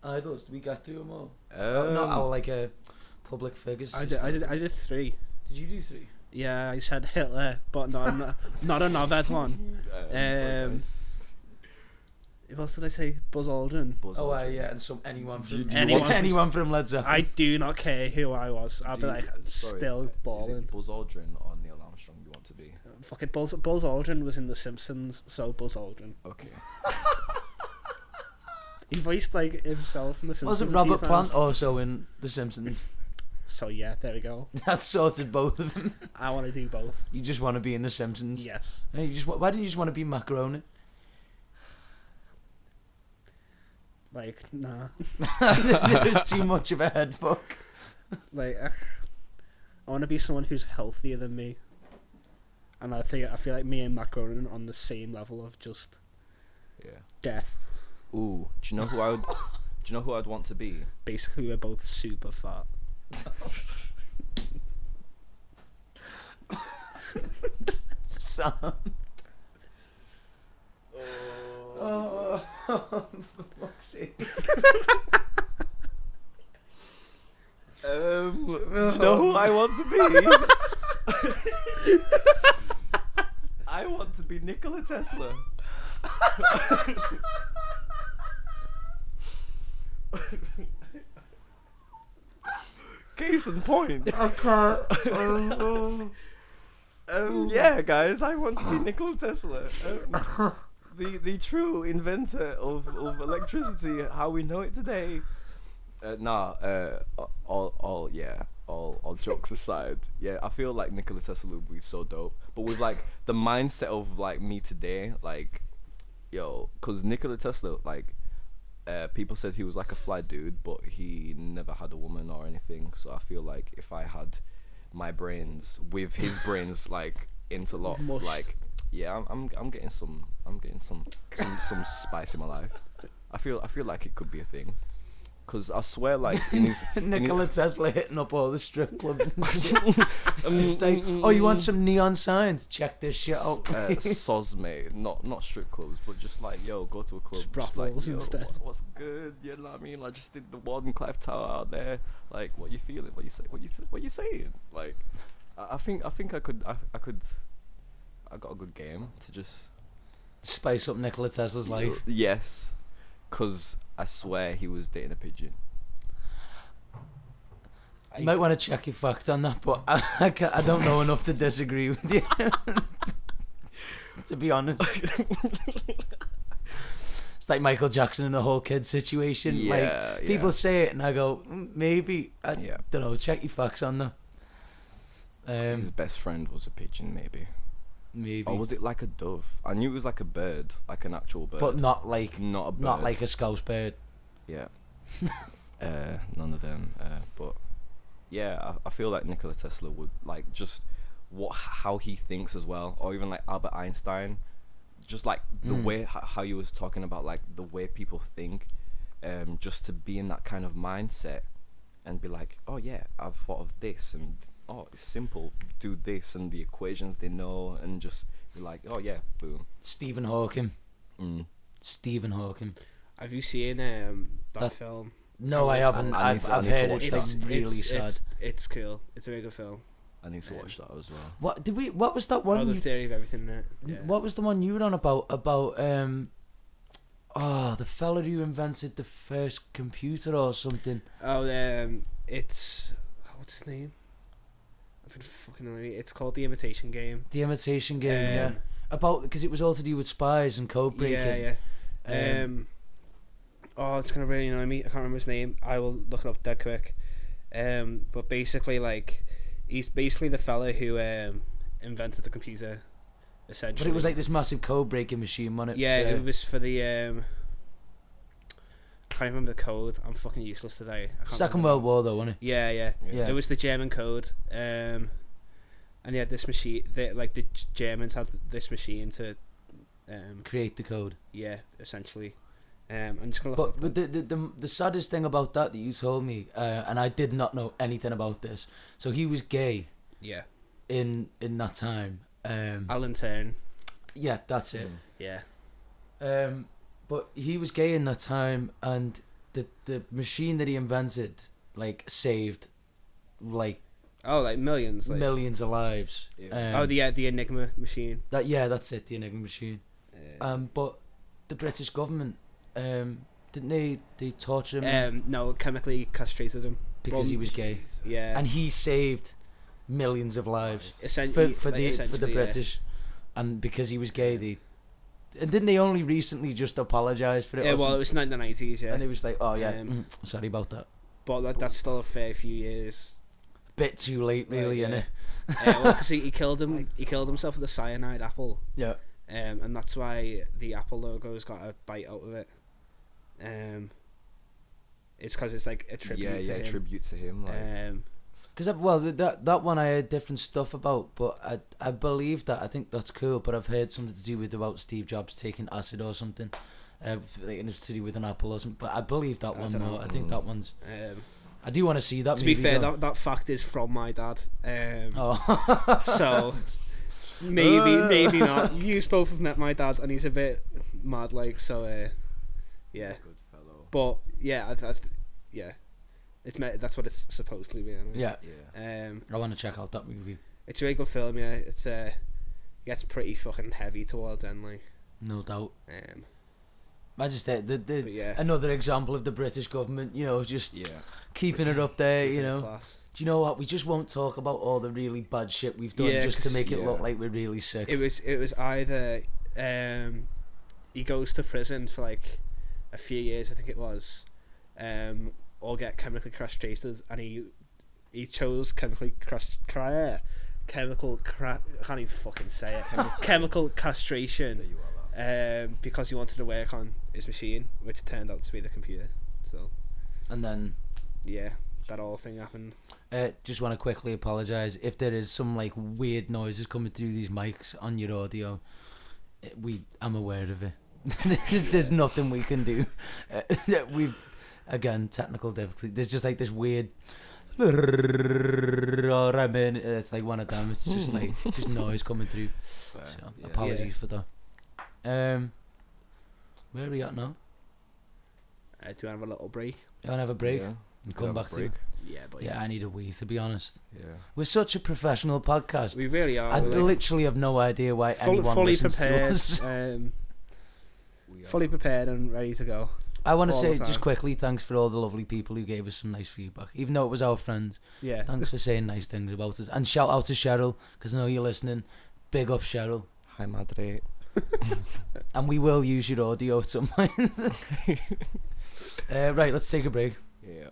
idols? Did we get through them all? Not our public figures. I did 3. Did you do 3? Yeah, I said Hitler, but not a knobhead one. Who else did I say? Buzz Aldrin. Yeah, and anyone from Anyone from Led Zeppelin. I do not care who I was. I'll be like, sorry, still Is balling. it Buzz Aldrin or Neil Armstrong you want to be? Fucking Buzz Aldrin was in The Simpsons, so Buzz Aldrin. Okay. He voiced like himself in The Simpsons. Wasn't a few Robert Plant times. also in The Simpsons? So yeah, there we go. That sorted both of them. I want to do both. You just want to be in The Simpsons. Yes. Hey, why didn't you just want to be macaroni? Like, nah. There's too much of a head fuck. Like, I want to be someone who's healthier than me. And I feel like me and Macaron are on the same level of just death. Ooh, do you know who I'd want to be? Basically, we're both super fat. Sam. Oh, for fuck's sake. Do you know who I want to be? I want to be Nikola Tesla. Case in point. I can't. Yeah, guys, I want to be Nikola Tesla. The true inventor of electricity, how we know it today. All jokes aside, yeah, I feel like Nikola Tesla would be so dope. But with like the mindset of like me today, like, cause Nikola Tesla, like, people said he was like a fly dude, but he never had a woman or anything. So I feel like if I had my brains with his brains like interlocked, like, yeah, I'm getting some spice in my life. I feel like it could be a thing. Cause I swear, like, in his Nikola Tesla hitting up all the strip clubs and shit. Just like, oh, you want some neon signs? Check this shit out. Sosme, not strip clubs, but just like, yo, go to a club, just like, yo, what's good? You know what I mean? Like, just did the Warden Clive Tower out there. Like, what you feeling? What you saying? Like, I think I could. I got a good game to just Spice up Nikola Tesla's life. Yes. Cause I swear he was dating a pigeon. You might want to check your fact on that, but I don't know enough to disagree with you. To be honest. It's like Michael Jackson and the whole kid situation. Yeah, like, people say it and I go, maybe. I don't know, check your facts on that. His best friend was a pigeon, maybe. Maybe. Or was it like a dove? I knew it was like a bird, like an actual bird. But not like not a bird. Not like a scouse bird. Yeah. None of them. But yeah, I feel like Nikola Tesla would like just how he thinks as well, or even like Albert Einstein, just like the way how you was talking about like the way people think, just to be in that kind of mindset and be like, oh yeah, I've thought of this and. Oh, it's simple. Do this and the equations they know, and just be like, oh yeah, boom. Stephen Hawking. Stephen Hawking. Have you seen that film? No, I haven't. I've heard it's like really sad. It's cool. It's a very good film. I need to watch that as well. What was that one? Oh, the theory of everything in it. Yeah. What was the one you were on about? The fella who invented the first computer or something. Oh, it's what's his name? That's gonna fucking annoy me. It's called The Imitation Game. The Imitation Game, yeah. Because it was all to do with spies and code breaking. Yeah. It's gonna really annoy me. I can't remember his name. I will look it up dead quick. But basically, like, he's basically the fella who invented the computer, essentially. But it was like this massive code breaking machine, wasn't it? Yeah, it was for the I can't remember the code. I'm fucking useless today. Second World War though, wasn't it? Yeah. It was the German code. And they had this machine. The Germans had this machine to Create the code. Yeah, essentially. I'm just gonna look. But the saddest thing about that you told me, and I did not know anything about this. So he was gay Yeah. in that time. Alan Turn. Yeah, that's it. Yeah. But he was gay in that time, and the machine that he invented like saved like Oh, like millions. Like. millions of lives. Yeah. The Enigma machine. That's it, the Enigma machine. But the British government, didn't they torture him No, chemically castrated him because he was gay, Yeah. and he saved millions of lives Essentially- for the essentially, yeah. British, and because he was gay, didn't they only recently just apologise for it? Yeah, or well, it something? was 1990s, yeah. And it was like, oh yeah, sorry about that. But that's still a fair few years. Bit too late, really, Yeah. innit? Well, because he killed him. He killed himself with a cyanide apple. Yeah. And that's why the Apple logo's got a bite out of it. It's because it's like a tribute to him. tribute to him. Like, Because that one I heard different stuff about, but I believe that. I think that's cool, but I've heard something to do with about Steve Jobs taking acid or something. And it's to do with an apple or something. But I believe that one more. I think that one's. I do want to see that. To movie, be fair, though. that fact is from my dad. Oh. So maybe not. You both have met my dad, and he's a bit mad, like, so. Yeah. good fellow. But yeah, yeah. That's what it's supposed to be. Anyway. Yeah. Yeah. I want to check out that movie. It's a really good film. Yeah, it's gets pretty fucking heavy towards the end, like. No doubt. Um, I just but yeah. another example of the British government, just Yeah. keeping it up there, Class. Do you know what? We just won't talk about all the really bad shit we've done just to 'cause- make it look like we're really sick. It was either he goes to prison for like a few years, I think it was, or get chemically castrated, and he chose chemically I can't even fucking say it. Chemical castration. There you are, lad. Because he wanted to work on his machine, which turned out to be the computer. So And then yeah, that whole thing happened. just want to quickly apologise if there is some like weird noises coming through these mics on your audio. I'm aware of it. There's nothing we can do. We've again technical difficulty. There's just like this weird. It's like one of them. It's just like just noise coming through. So Yeah. apologies for that. Where are we at now? Do you want to have a little break? You want to have a break Yeah. and come Have a back to? break. Yeah, but Yeah, I need a wee, to be honest. Yeah. We're such a professional podcast. we really are. I We're, like, literally have no idea why anyone fully listens prepared. to us. We are. Fully prepared and ready to go. I want to all say the just time. quickly, thanks for all the lovely people who gave us some nice feedback, even though it was our friends. Yeah. Thanks for saying nice things about us, and shout out to Cheryl because I know you're listening. Big up, Cheryl, Hi, Madre. and we will use your audio at some point. Right, let's take a break. Yeah.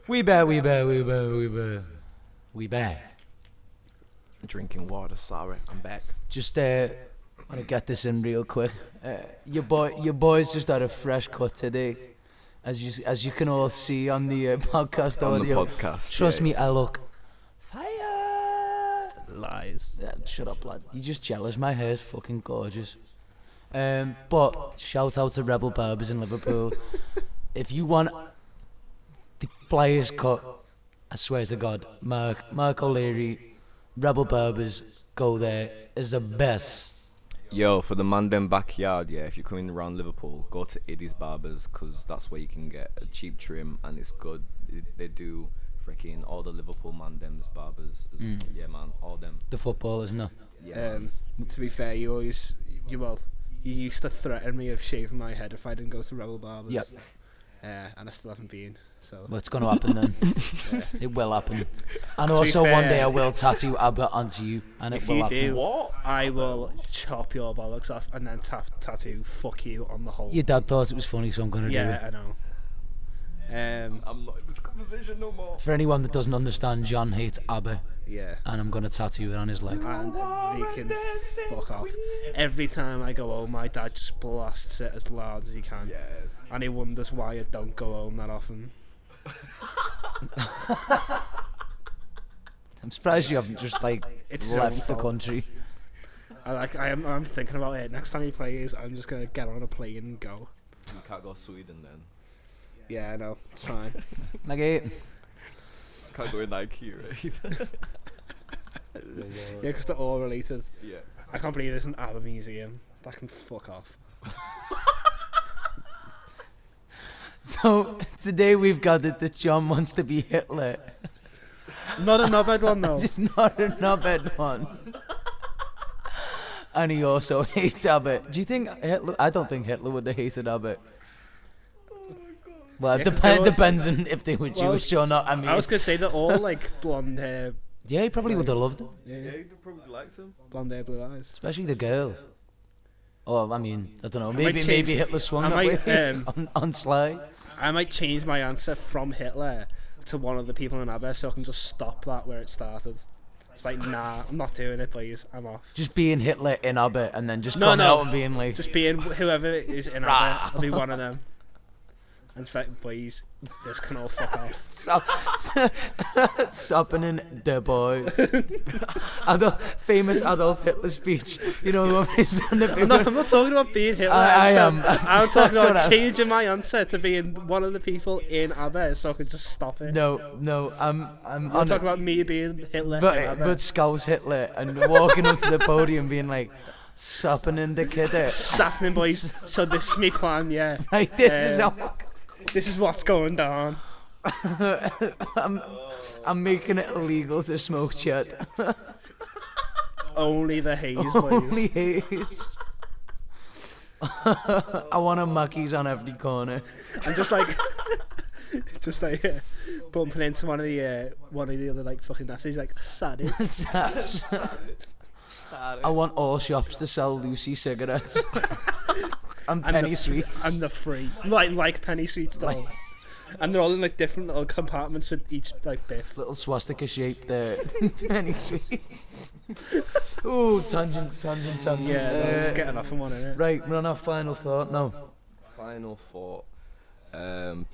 We bear. Drinking water. Sorry, I'm back. Just want to get this in real quick. Your boy's just had a fresh cut today, as you can all see on the podcast On the audio. podcast. Trust yeah. me, I look fire. Lies. Yeah, shut up, lad. You're just jealous. My hair's fucking gorgeous. But shout out to Rebel Barbers in Liverpool. If you want the flyest cut, I swear to God, Mark O'Leary, Rebel Barbers, go there. Is the best. Yo, for the Mandem backyard, yeah, if you're coming around Liverpool, go to Iddy's Barbers, because that's where you can get a cheap trim, and it's good. They do freaking all the Liverpool Mandem's barbers. Yeah, man, all them. The football, isn't it? Yeah. To be fair, you used to threaten me of shaving my head if I didn't go to Rebel Barbers. Yep. And I still haven't been. So. Well, it's going to happen then. Yeah. It will happen. And To be also one fair- day I will tattoo Abba onto you, and it If will you happen. do, What? I will chop your bollocks off and then tattoo "fuck you" on the whole. Your dad thought it was funny, so I'm going to do it. Yeah, I know. I'm not in this conversation no more. For anyone that doesn't understand, John hates Abba, Yeah. and I'm going to tattoo it on his leg. And they can fuck off. Every time I go home, my dad just blasts it as loud as he can. Yes. And he wonders why I don't go home that often. I'm surprised you haven't just It's his own left the fault. country. I'm thinking about it. Next time he plays, I'm just gonna get on a plane and go. You can't go Sweden then. Yeah, I know. It's fine. Okay. Can't go in IKEA either. Yeah, because they're all related. Yeah. I can't believe there's an Abba museum. That can fuck off. So today we've got it that John wants to be Hitler. Not a knobhead one though. Just not a knobhead one. And he also hates Abbott. Do you think Hitler? I don't think Hitler would have hated Abbott. Well, it Yeah, 'cause they all- depends on if they were Well, Jewish or not. I mean, I was gonna say they're all like blonde hair, yeah, he probably would have loved him, Yeah, you'd probably liked him. blonde hair, blue eyes. especially the girls. Oh, I mean, I don't know. might Maybe change- Hitler swung I that might, way on Sly. I might change my answer from Hitler to one of the people in Abba, so I can just stop that where it started. It's like, nah, I'm not doing it, please. I'm off. Just being Hitler in Abbott and then just No, coming no. out and being like, Just being whoever is in Abba, I'll be one of them. And it's like, please, this can all fuck off. sopping in the boys. Famous Adolf Hitler speech. You know the one he's on the I'm not talking about being Hitler. I am. I'm talking That's what about I'm- changing my answer to being one of the people in Abba, so I can just stop it. No, I'm I'm on talking about me being Hitler in but Abba. Scouse Hitler and walking up to the podium being like, sopping in the kidder. Sapping boys. So this is me plan, yeah. Like this is Um, how This is what's going down. I'm making it illegal to smoke chat. Only the haze, boys. Only haze. I want a Mackies on every corner. I'm just like bumping into one of the other like fucking Nazis, like sad. I want all shops to sell Lucy cigarettes and penny sweets. And the free, like penny sweets though. And they're all in like different little compartments with each like biff. Little swastika shaped penny sweets. Ooh, tangent. Yeah, no, just getting off on one, innit? Right, we're on our final thought now. Final thought.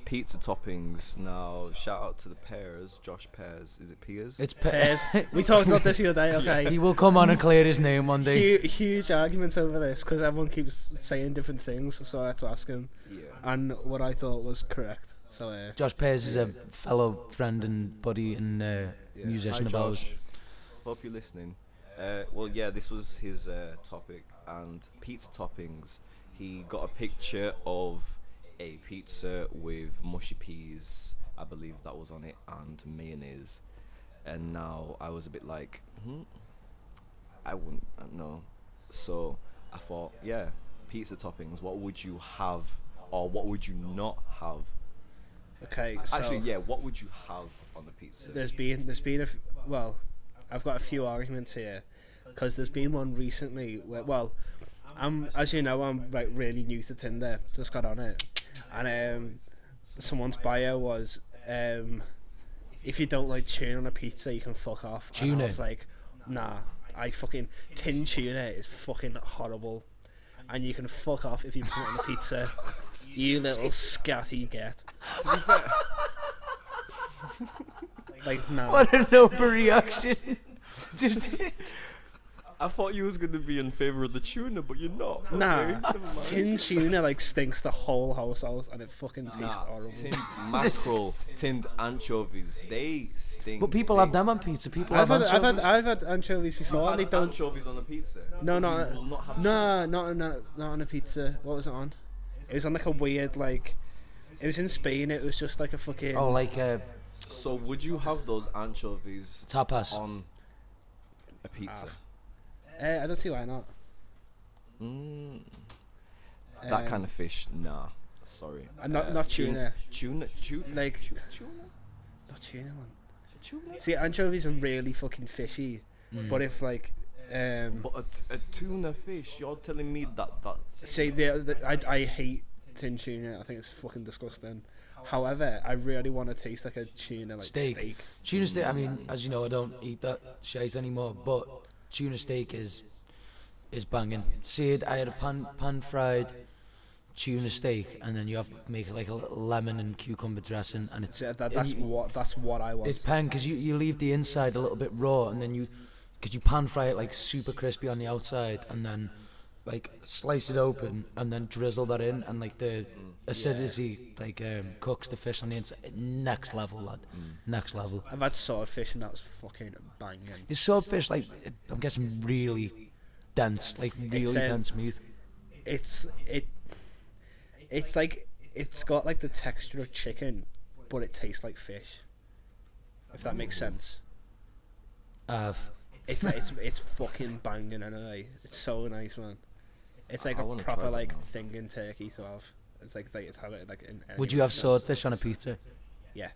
Pizza toppings. Now, shout out to the Pears. Josh Pears. Is it Pears? It's Pears. We talked about this the other day, okay? He will come on and clear his name one day. Huge arguments over this because everyone keeps saying different things, so I had to ask him. Yeah. And what I thought was correct. So, Josh Pears is a fellow friend and buddy and musician Hi, of ours. Josh. Hope you're listening. Well, yeah, this was his topic. And pizza toppings. He got a picture of a pizza with mushy peas, I believe that was on it, and mayonnaise. And now I was a bit like, I wouldn't know. So I thought, yeah, pizza toppings. What would you have, or what would you not have? okay, so Actually, yeah, what would you have on the pizza? there's been well, I've got a few arguments here because there's been one recently where, well, as you know, I'm like really new to Tinder, just got on it, and someone's bio was if you don't like tuna on a pizza, you can fuck off. And Tuna? I was like, nah, tin tuna is fucking horrible, and you can fuck off if you put it on a pizza. You little scatty get. To be fair, Like, nah. What an overreaction. Just I thought you was gonna be in favor of the tuna, but you're not. Nah, Okay, never mind. tin tuna like stinks the whole house out, and it fucking tastes Nah, horrible. tinned mackerel, tinned anchovies, they stink. But people have them on pizza. People I've have had anchovies. I've had anchovies before. And they Had don't. anchovies on the pizza. No, You no, will not have not on a pizza. What was it on? It was on like a weird like. It was in Spain. It was just like a fucking. Oh, like So would you have those anchovies tapas. on a pizza? I don't see why not. That kind of fish, nah. Sorry. Not tuna. Tuna. Like- Tuna. Not tuna, man. Tuna. See, anchovies are really fucking fishy. But if like, But a tuna fish, you're telling me that see, I hate tin tuna. I think it's fucking disgusting. However, I really want to taste like a tuna like steak. Tuna steak. I mean, as you know, I don't eat that shite anymore. But tuna steak is banging. See, I had a pan fried tuna steak, and then you have to make like a little lemon and cucumber dressing, and it's Yeah, that's what I want. it's pan because you leave the inside a little bit raw, and then you because you pan fry it like super crispy on the outside, and then like slice it open, and then drizzle that in, and like the acidity like cooks the fish on the inside. Next level, lad. Next level. I've had swordfish and that was fucking banging. Your swordfish, like I'm guessing, really dense, like really dense meat. It's like it's got like the texture of chicken, but it tastes like fish. If that makes sense. It's fucking banging anyway. It's so nice, man. It's like I a wanna proper try that like now. thing in Turkey to have. It's like it's have it like in. Would you have swordfish on a pizza? Yeah,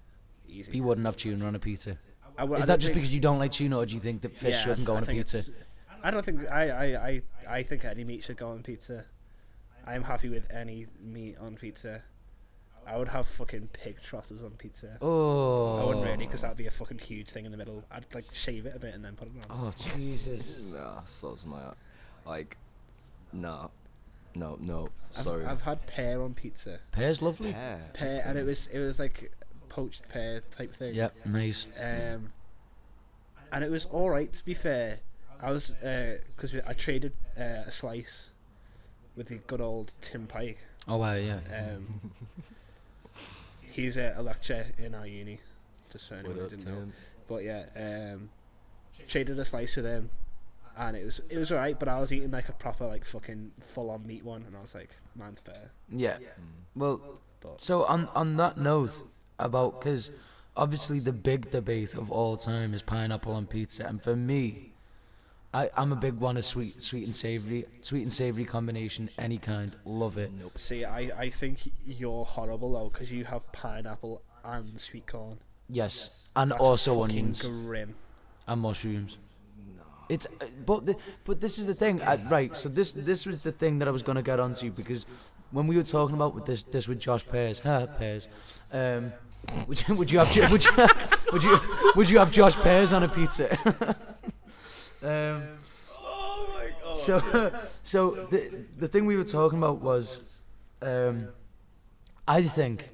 easy. But you wouldn't have tuna on a pizza. I Is don't that just think- because you don't like tuna, or do you think that fish Yeah, shouldn't go I on a think pizza? it's- I don't think I think any meat should go on pizza. I'm happy with any meat on pizza. I would have fucking pig trotters on pizza. Oh. I wouldn't really, because that'd be a fucking huge thing in the middle. I'd like shave it a bit and then put it on. Oh Jesus. Nah, so's my like, nah, no, sorry. I've had pear on pizza. Pear's lovely. Pear, and it was like poached pear type thing. Yep, nice. And it was all right, to be fair. I was because I traded a slice with the good old Tim Pike. Oh wow, yeah. He's a lecturer in our uni, just for anyone What who up, didn't know. Tim? But yeah, traded a slice with him, and it was alright. But I was eating like a proper like fucking full on meat one, and I was like, man's better. Yeah. Well, But so on that note about, because obviously the big debate of all time is pineapple on pizza, and for me, I'm a big one of sweet and savoury combination, any kind, love it. see, I think you're horrible though, because you have pineapple and sweet corn. Yes, and That's also fucking onions Grim. and mushrooms. It's but this is the thing, right? So this was the thing that I was gonna get onto, because when we were talking about with this with Josh Pears, would you have Josh Pears on a pizza? Oh my god. So the thing we were talking about was, I think,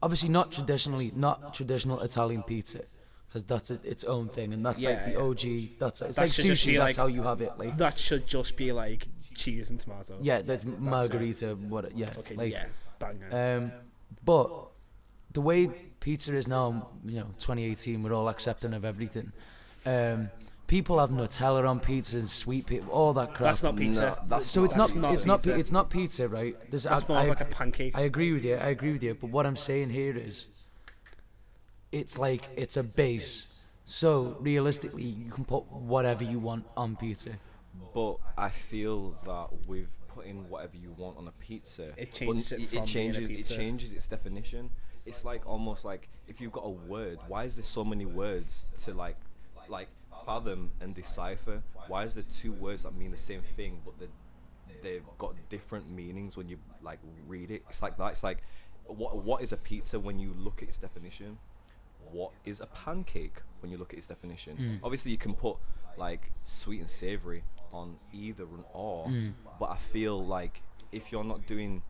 obviously not traditional Italian pizza, because that's its own thing, and that's like the Yeah. OG. It's That like should just sushi. be That's like- how you have it. Like That should just be like cheese and tomato. yeah, that's margarita. What? Yeah, Fucking like yeah, banger. but the way pizza is now, 2018, we're all accepting of everything. People have Nutella on pizza and sweet pizza, all that crap. That's not pizza. No, that's So it's not not pizza. it's not pizza, right? That's more like a pancake. I agree with you. But what I'm saying here is, it's like it's a base. So realistically, you can put whatever you want on pizza. But I feel that with putting whatever you want on a pizza, It changes but it from being a pizza. It changes its definition. It's like almost like if you've got a word, why is there so many words to like fathom and decipher? Why is there two words that mean the same thing, but they've got different meanings when you like read it? It's like that. It's like what is a pizza when you look at its definition? What is a pancake when you look at its definition? Obviously, you can put like sweet and savory on either and or, but I feel like if you're not doing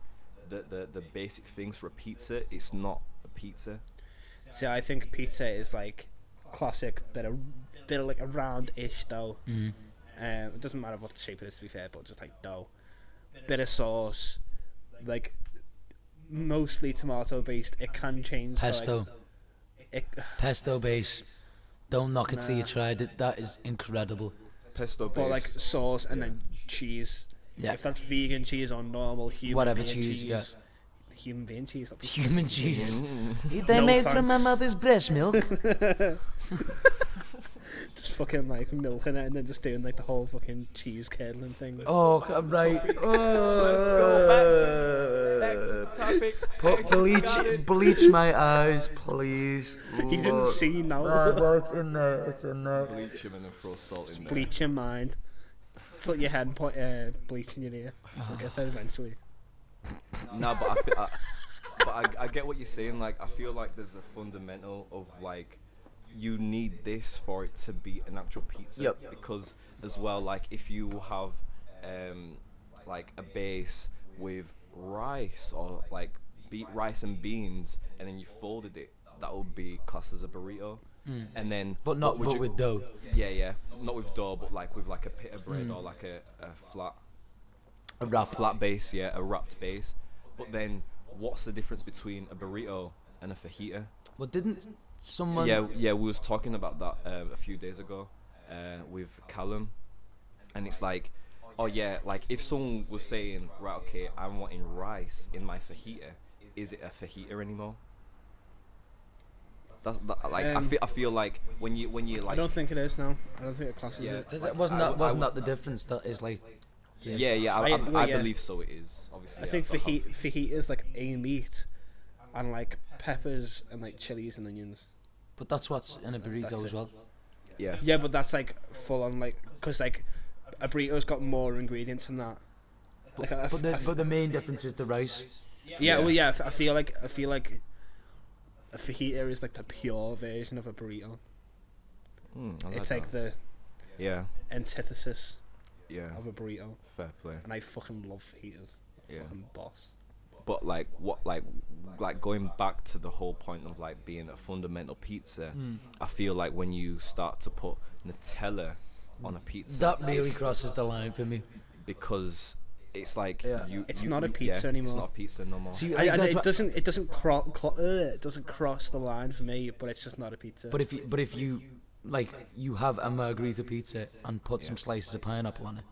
the basic things for a pizza, it's not a pizza. See, I think pizza is like classic, bit of like a round-ish dough. It doesn't matter what shape it is, to be fair, but just like dough, bit of sauce, like mostly tomato based. It can change to, Pesto, pesto base. Don't knock it till you tried it. That is incredible. Pesto but base. like sauce and then cheese. Yeah. If that's vegan cheese or normal human Whatever being cheese, yeah. Human being cheese. that'd be Human fucking cheese. brilliant. They're No made from my thanks. mother's breast milk. Just fucking like milking it and then just doing like the whole fucking cheese curdling thing. Oh, right. Let's go back to the topic. Bleach my eyes, please. You didn't see now. Well, it's in there. Bleach him and then throw salt in there. Bleach your mind. Tilt your head and put bleach in your ear. We'll get there eventually. No, but I get what you're saying. Like, I feel like there's a fundamental of like, you need this for it to be an actual pizza. Yep. Because as well, like if you have like a base with rice or like rice and beans, and then you folded it, that would be classed as a burrito. and then But not would but you- with dough. yeah, not with dough, but like with like a pita bread or like a flat A wrap. flat base, yeah, a wrapped base. But then, what's the difference between a burrito and a fajita? Well, didn't someone? Yeah, we was talking about that a few days ago with Callum, and it's like, oh yeah, like if someone was saying, right, okay, I'm wanting rice in my fajita, is it a fajita anymore? That's that, like I feel like when you I like don't think it is now. I don't think it classes Yeah. it. Does like, it, wasn't I that w- I wasn't was- that the difference? That is like. yeah, I- I yeah. believe so. It is obviously. I think don't have- fajita is like a meat, and like peppers and like chilies and onions. But that's what's in a burrito That's as it. well. Yeah, Yeah, but that's like full on like, cause like a burrito's got more ingredients than that. Like But the main difference is the rice. yeah, well, yeah. I feel like a fajita is like the pure version of a burrito. I It's that. like the yeah, antithesis yeah. of a burrito, Fair play. and I fucking love fajitas. Yeah. Fucking boss. But like what like going back to the whole point of like being a fundamental pizza, I feel like when you start to put Nutella on a pizza, That really it's- crosses the line for me. because it's like Yeah. It's not a pizza It's anymore. not a pizza no more. See, I, like, that's it what- doesn't cross the line for me, but it's just not a pizza. But if you like you have a margherita pizza and put some slices of pineapple on it,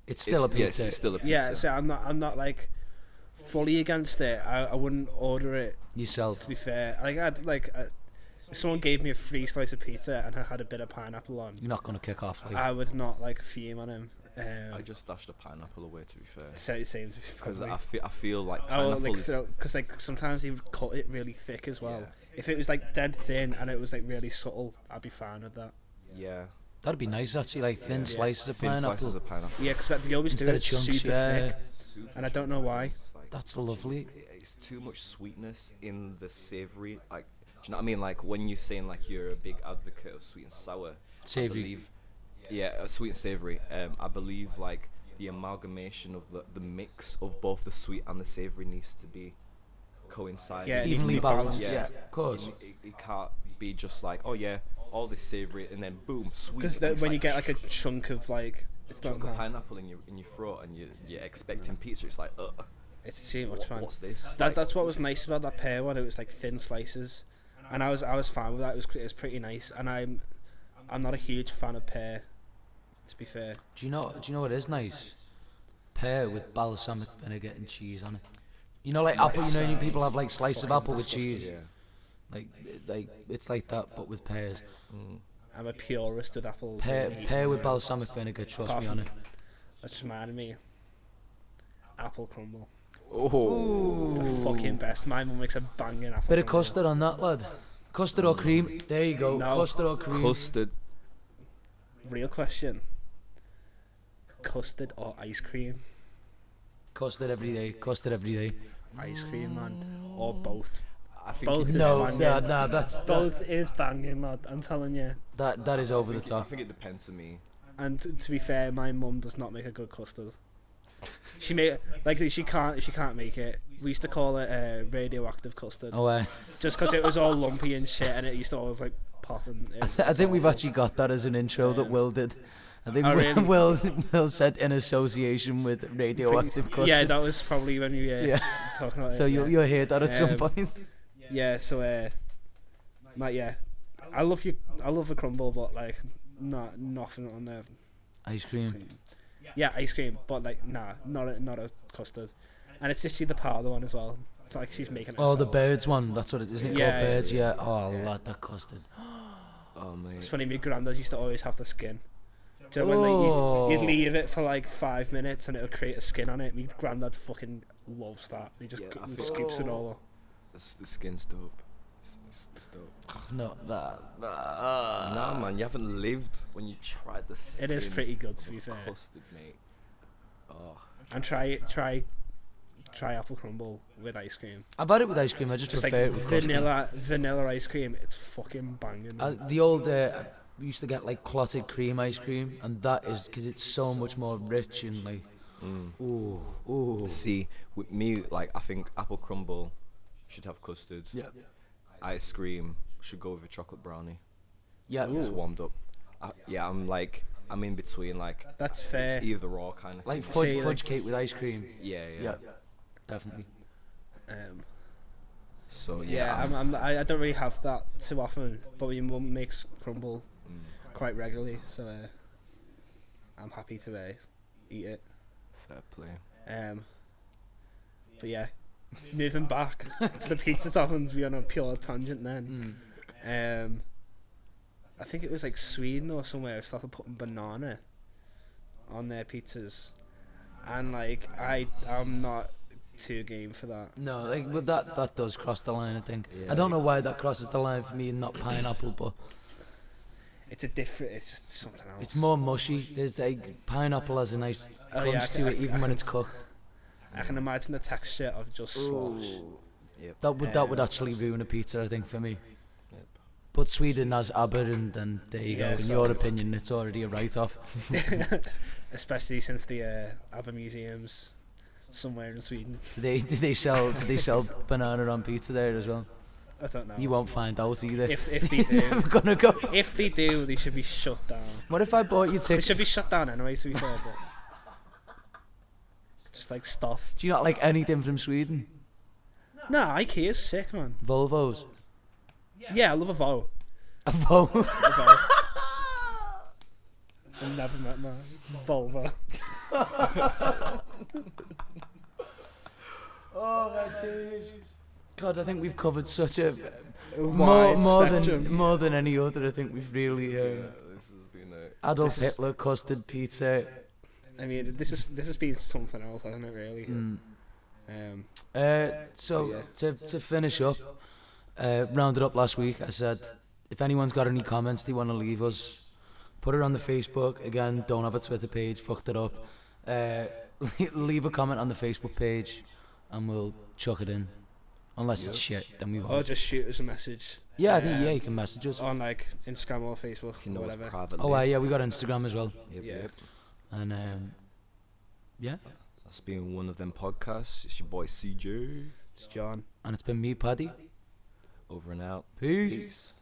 it's still a It's- yeah, pizza. it's still a pizza. yeah, so I'm not like fully against it. I wouldn't order it. yourself. To be fair, if someone gave me a free slice of pizza and I had a bit of pineapple on, You're not gonna kick off like. I would not like fume on him. I just dashed a pineapple away, to be fair, Same because probably. I feel like Oh, pineapple is because like sometimes they would cut it really thick as well. Yeah. If it was like dead thin and it was like really subtle, I'd be fine with that. yeah That'd be nice actually, like thin slices of thin pineapple. slices of pineapple. Yeah, because they always do Instead it of chunks, super yeah. thick, and I don't know why. It's like- That's lovely. It's too much sweetness in the savory. Like, do you know what I mean? Like when you're saying like you're a big advocate of sweet and sour, Savoury. I believe, sweet and savory. I believe like the amalgamation of the mix of both the sweet and the savory needs to be coinciding. Yeah, it needs to Evenly be balanced. Yeah. Yeah, of course. It can't be just like, oh yeah, all this savory and then boom, sweet. Because and it's when you get like a chunk of like, it's not chunk of that. pineapple in your throat and you're expecting pizza, it's like, It's too much, man. what's this? That's what was nice about that pear one. It was like thin slices, and I was fine with that. It was pretty nice, and I'm not a huge fan of pear, to be fair. Do you know what is nice? Pear with balsamic vinegar and cheese on it. You know, like apple. You know, when people have like slices of apple with cheese. Yeah. Like it's like that, but with pears. I'm a purist with apples. Pear with balsamic vinegar. Trust me on it. That just reminded me. Apple crumble, Oh. the fucking best. My mum makes a banging apple. Bit of crumble. custard on that, lad. Custard or cream? There you go. No. Custard or cream? Custard. Real question. Custard or ice cream? Custard every day. Custard every day. Ice cream, man, or both. I think Both it is No, banging. nah, that's Both is banging, lad. I'm telling you. that is over the I top. think it depends for me. And to be fair, my mum does not make a good custard. She can't make it. We used to call it radioactive custard, Oh, just because it was all lumpy and shit, and it used to always like pop. And I think we've actually got that as an intro that Will did. I think Oh, really? Will said in association with radioactive custard. Yeah, that was probably when you Yeah. talking about So it. you'll hear that at some Um, point. Yeah, so I love a crumble, but like nothing on there. Ice cream. Yeah, ice cream, but like not a custard. And it's just the powder one as well. It's like she's making it. Oh, the herself. birds one. That's what it is. Isn't it Yeah, called yeah, birds? yeah. Yeah. Oh, lad, that custard. Oh mate. It's funny, my granddad used to always have the skin. Do you know when Oh. like, you'd leave it for like 5 minutes and it would create a skin on it? My granddad fucking loves that. He just Yeah, I he think- scoops it all up. The skin's dope. It's dope. No, that. Nah, man, you haven't lived when you tried the skin. It is pretty good, to be of fair. Custard, mate. Oh. And try apple crumble with ice cream. I've had it with ice cream. I just Just like prefer it with custard. vanilla ice cream. It's fucking banging. The old we used to get like clotted cream ice cream, and that is because it's so much more rich and like. Ooh. See, with me, like I think apple crumble should have custard. Yeah. Ice cream should go with a chocolate brownie. Yeah. It's warmed up. Yeah, I'm in between. Like That's fair. it's either or kind of Like thing. fudge cake with ice cream. Yeah. Yeah, definitely. So Yeah, I don't really have that too often, but my mum makes crumble quite regularly, so I'm happy to eat it. Fair play. But yeah, moving back to the pizza toppings, we on a pure tangent then. I think it was like Sweden or somewhere started putting banana on their pizzas, and like I'm not too game for that. No, like but that does cross the line. I think. Yeah. I don't know why that crosses the line for me and not pineapple, but It's just something else. it's more mushy. There's like pineapple has a nice Oh, crunch yeah, to it, even when it's cooked. I can imagine the texture of just slosh. Yep. That would actually ruin a pizza, I think, for me. Yep. But Sweden has Abba, and then there you go. Yeah, In so- your opinion, it's already a write-off. Especially since the Abba museum's somewhere in Sweden. Do they sell banana on pizza there as well? I don't know. You won't find out either. If they do, Never gonna go. if they do, they should be shut down. What if I bought you They tickets? should be shut down anyway, to be fair, but just like stop. Do you not like anything from Sweden? Nah, IKEA's sick, man. Volvos. Yeah, I love a Volvo. A Volvo. A Volvo. I've never met my Volvo. Oh my days. God, I think we've covered such a Wide spectrum. more than any other. I think we've really This has been Adolf Hitler custard pizza. I mean, this has been something else, hasn't it? Really. So Yeah. to finish up, rounded up last week. I said if anyone's got any comments they want to leave us, put it on the Facebook. Again, don't have a Twitter page. Fucked it up. Leave a comment on the Facebook page, and we'll chuck it in. Unless it's shit, then we Or won't. just shoot us a message. Yeah, I think you can message us. On like Instagram or Facebook you or know us whatever. privately. Oh, yeah, we got Instagram as well. Yep, Yeah. yep. And yeah, That's been one of them podcasts. It's your boy CJ. It's John. and it's been me, Paddy. Over and out. Peace. Peace.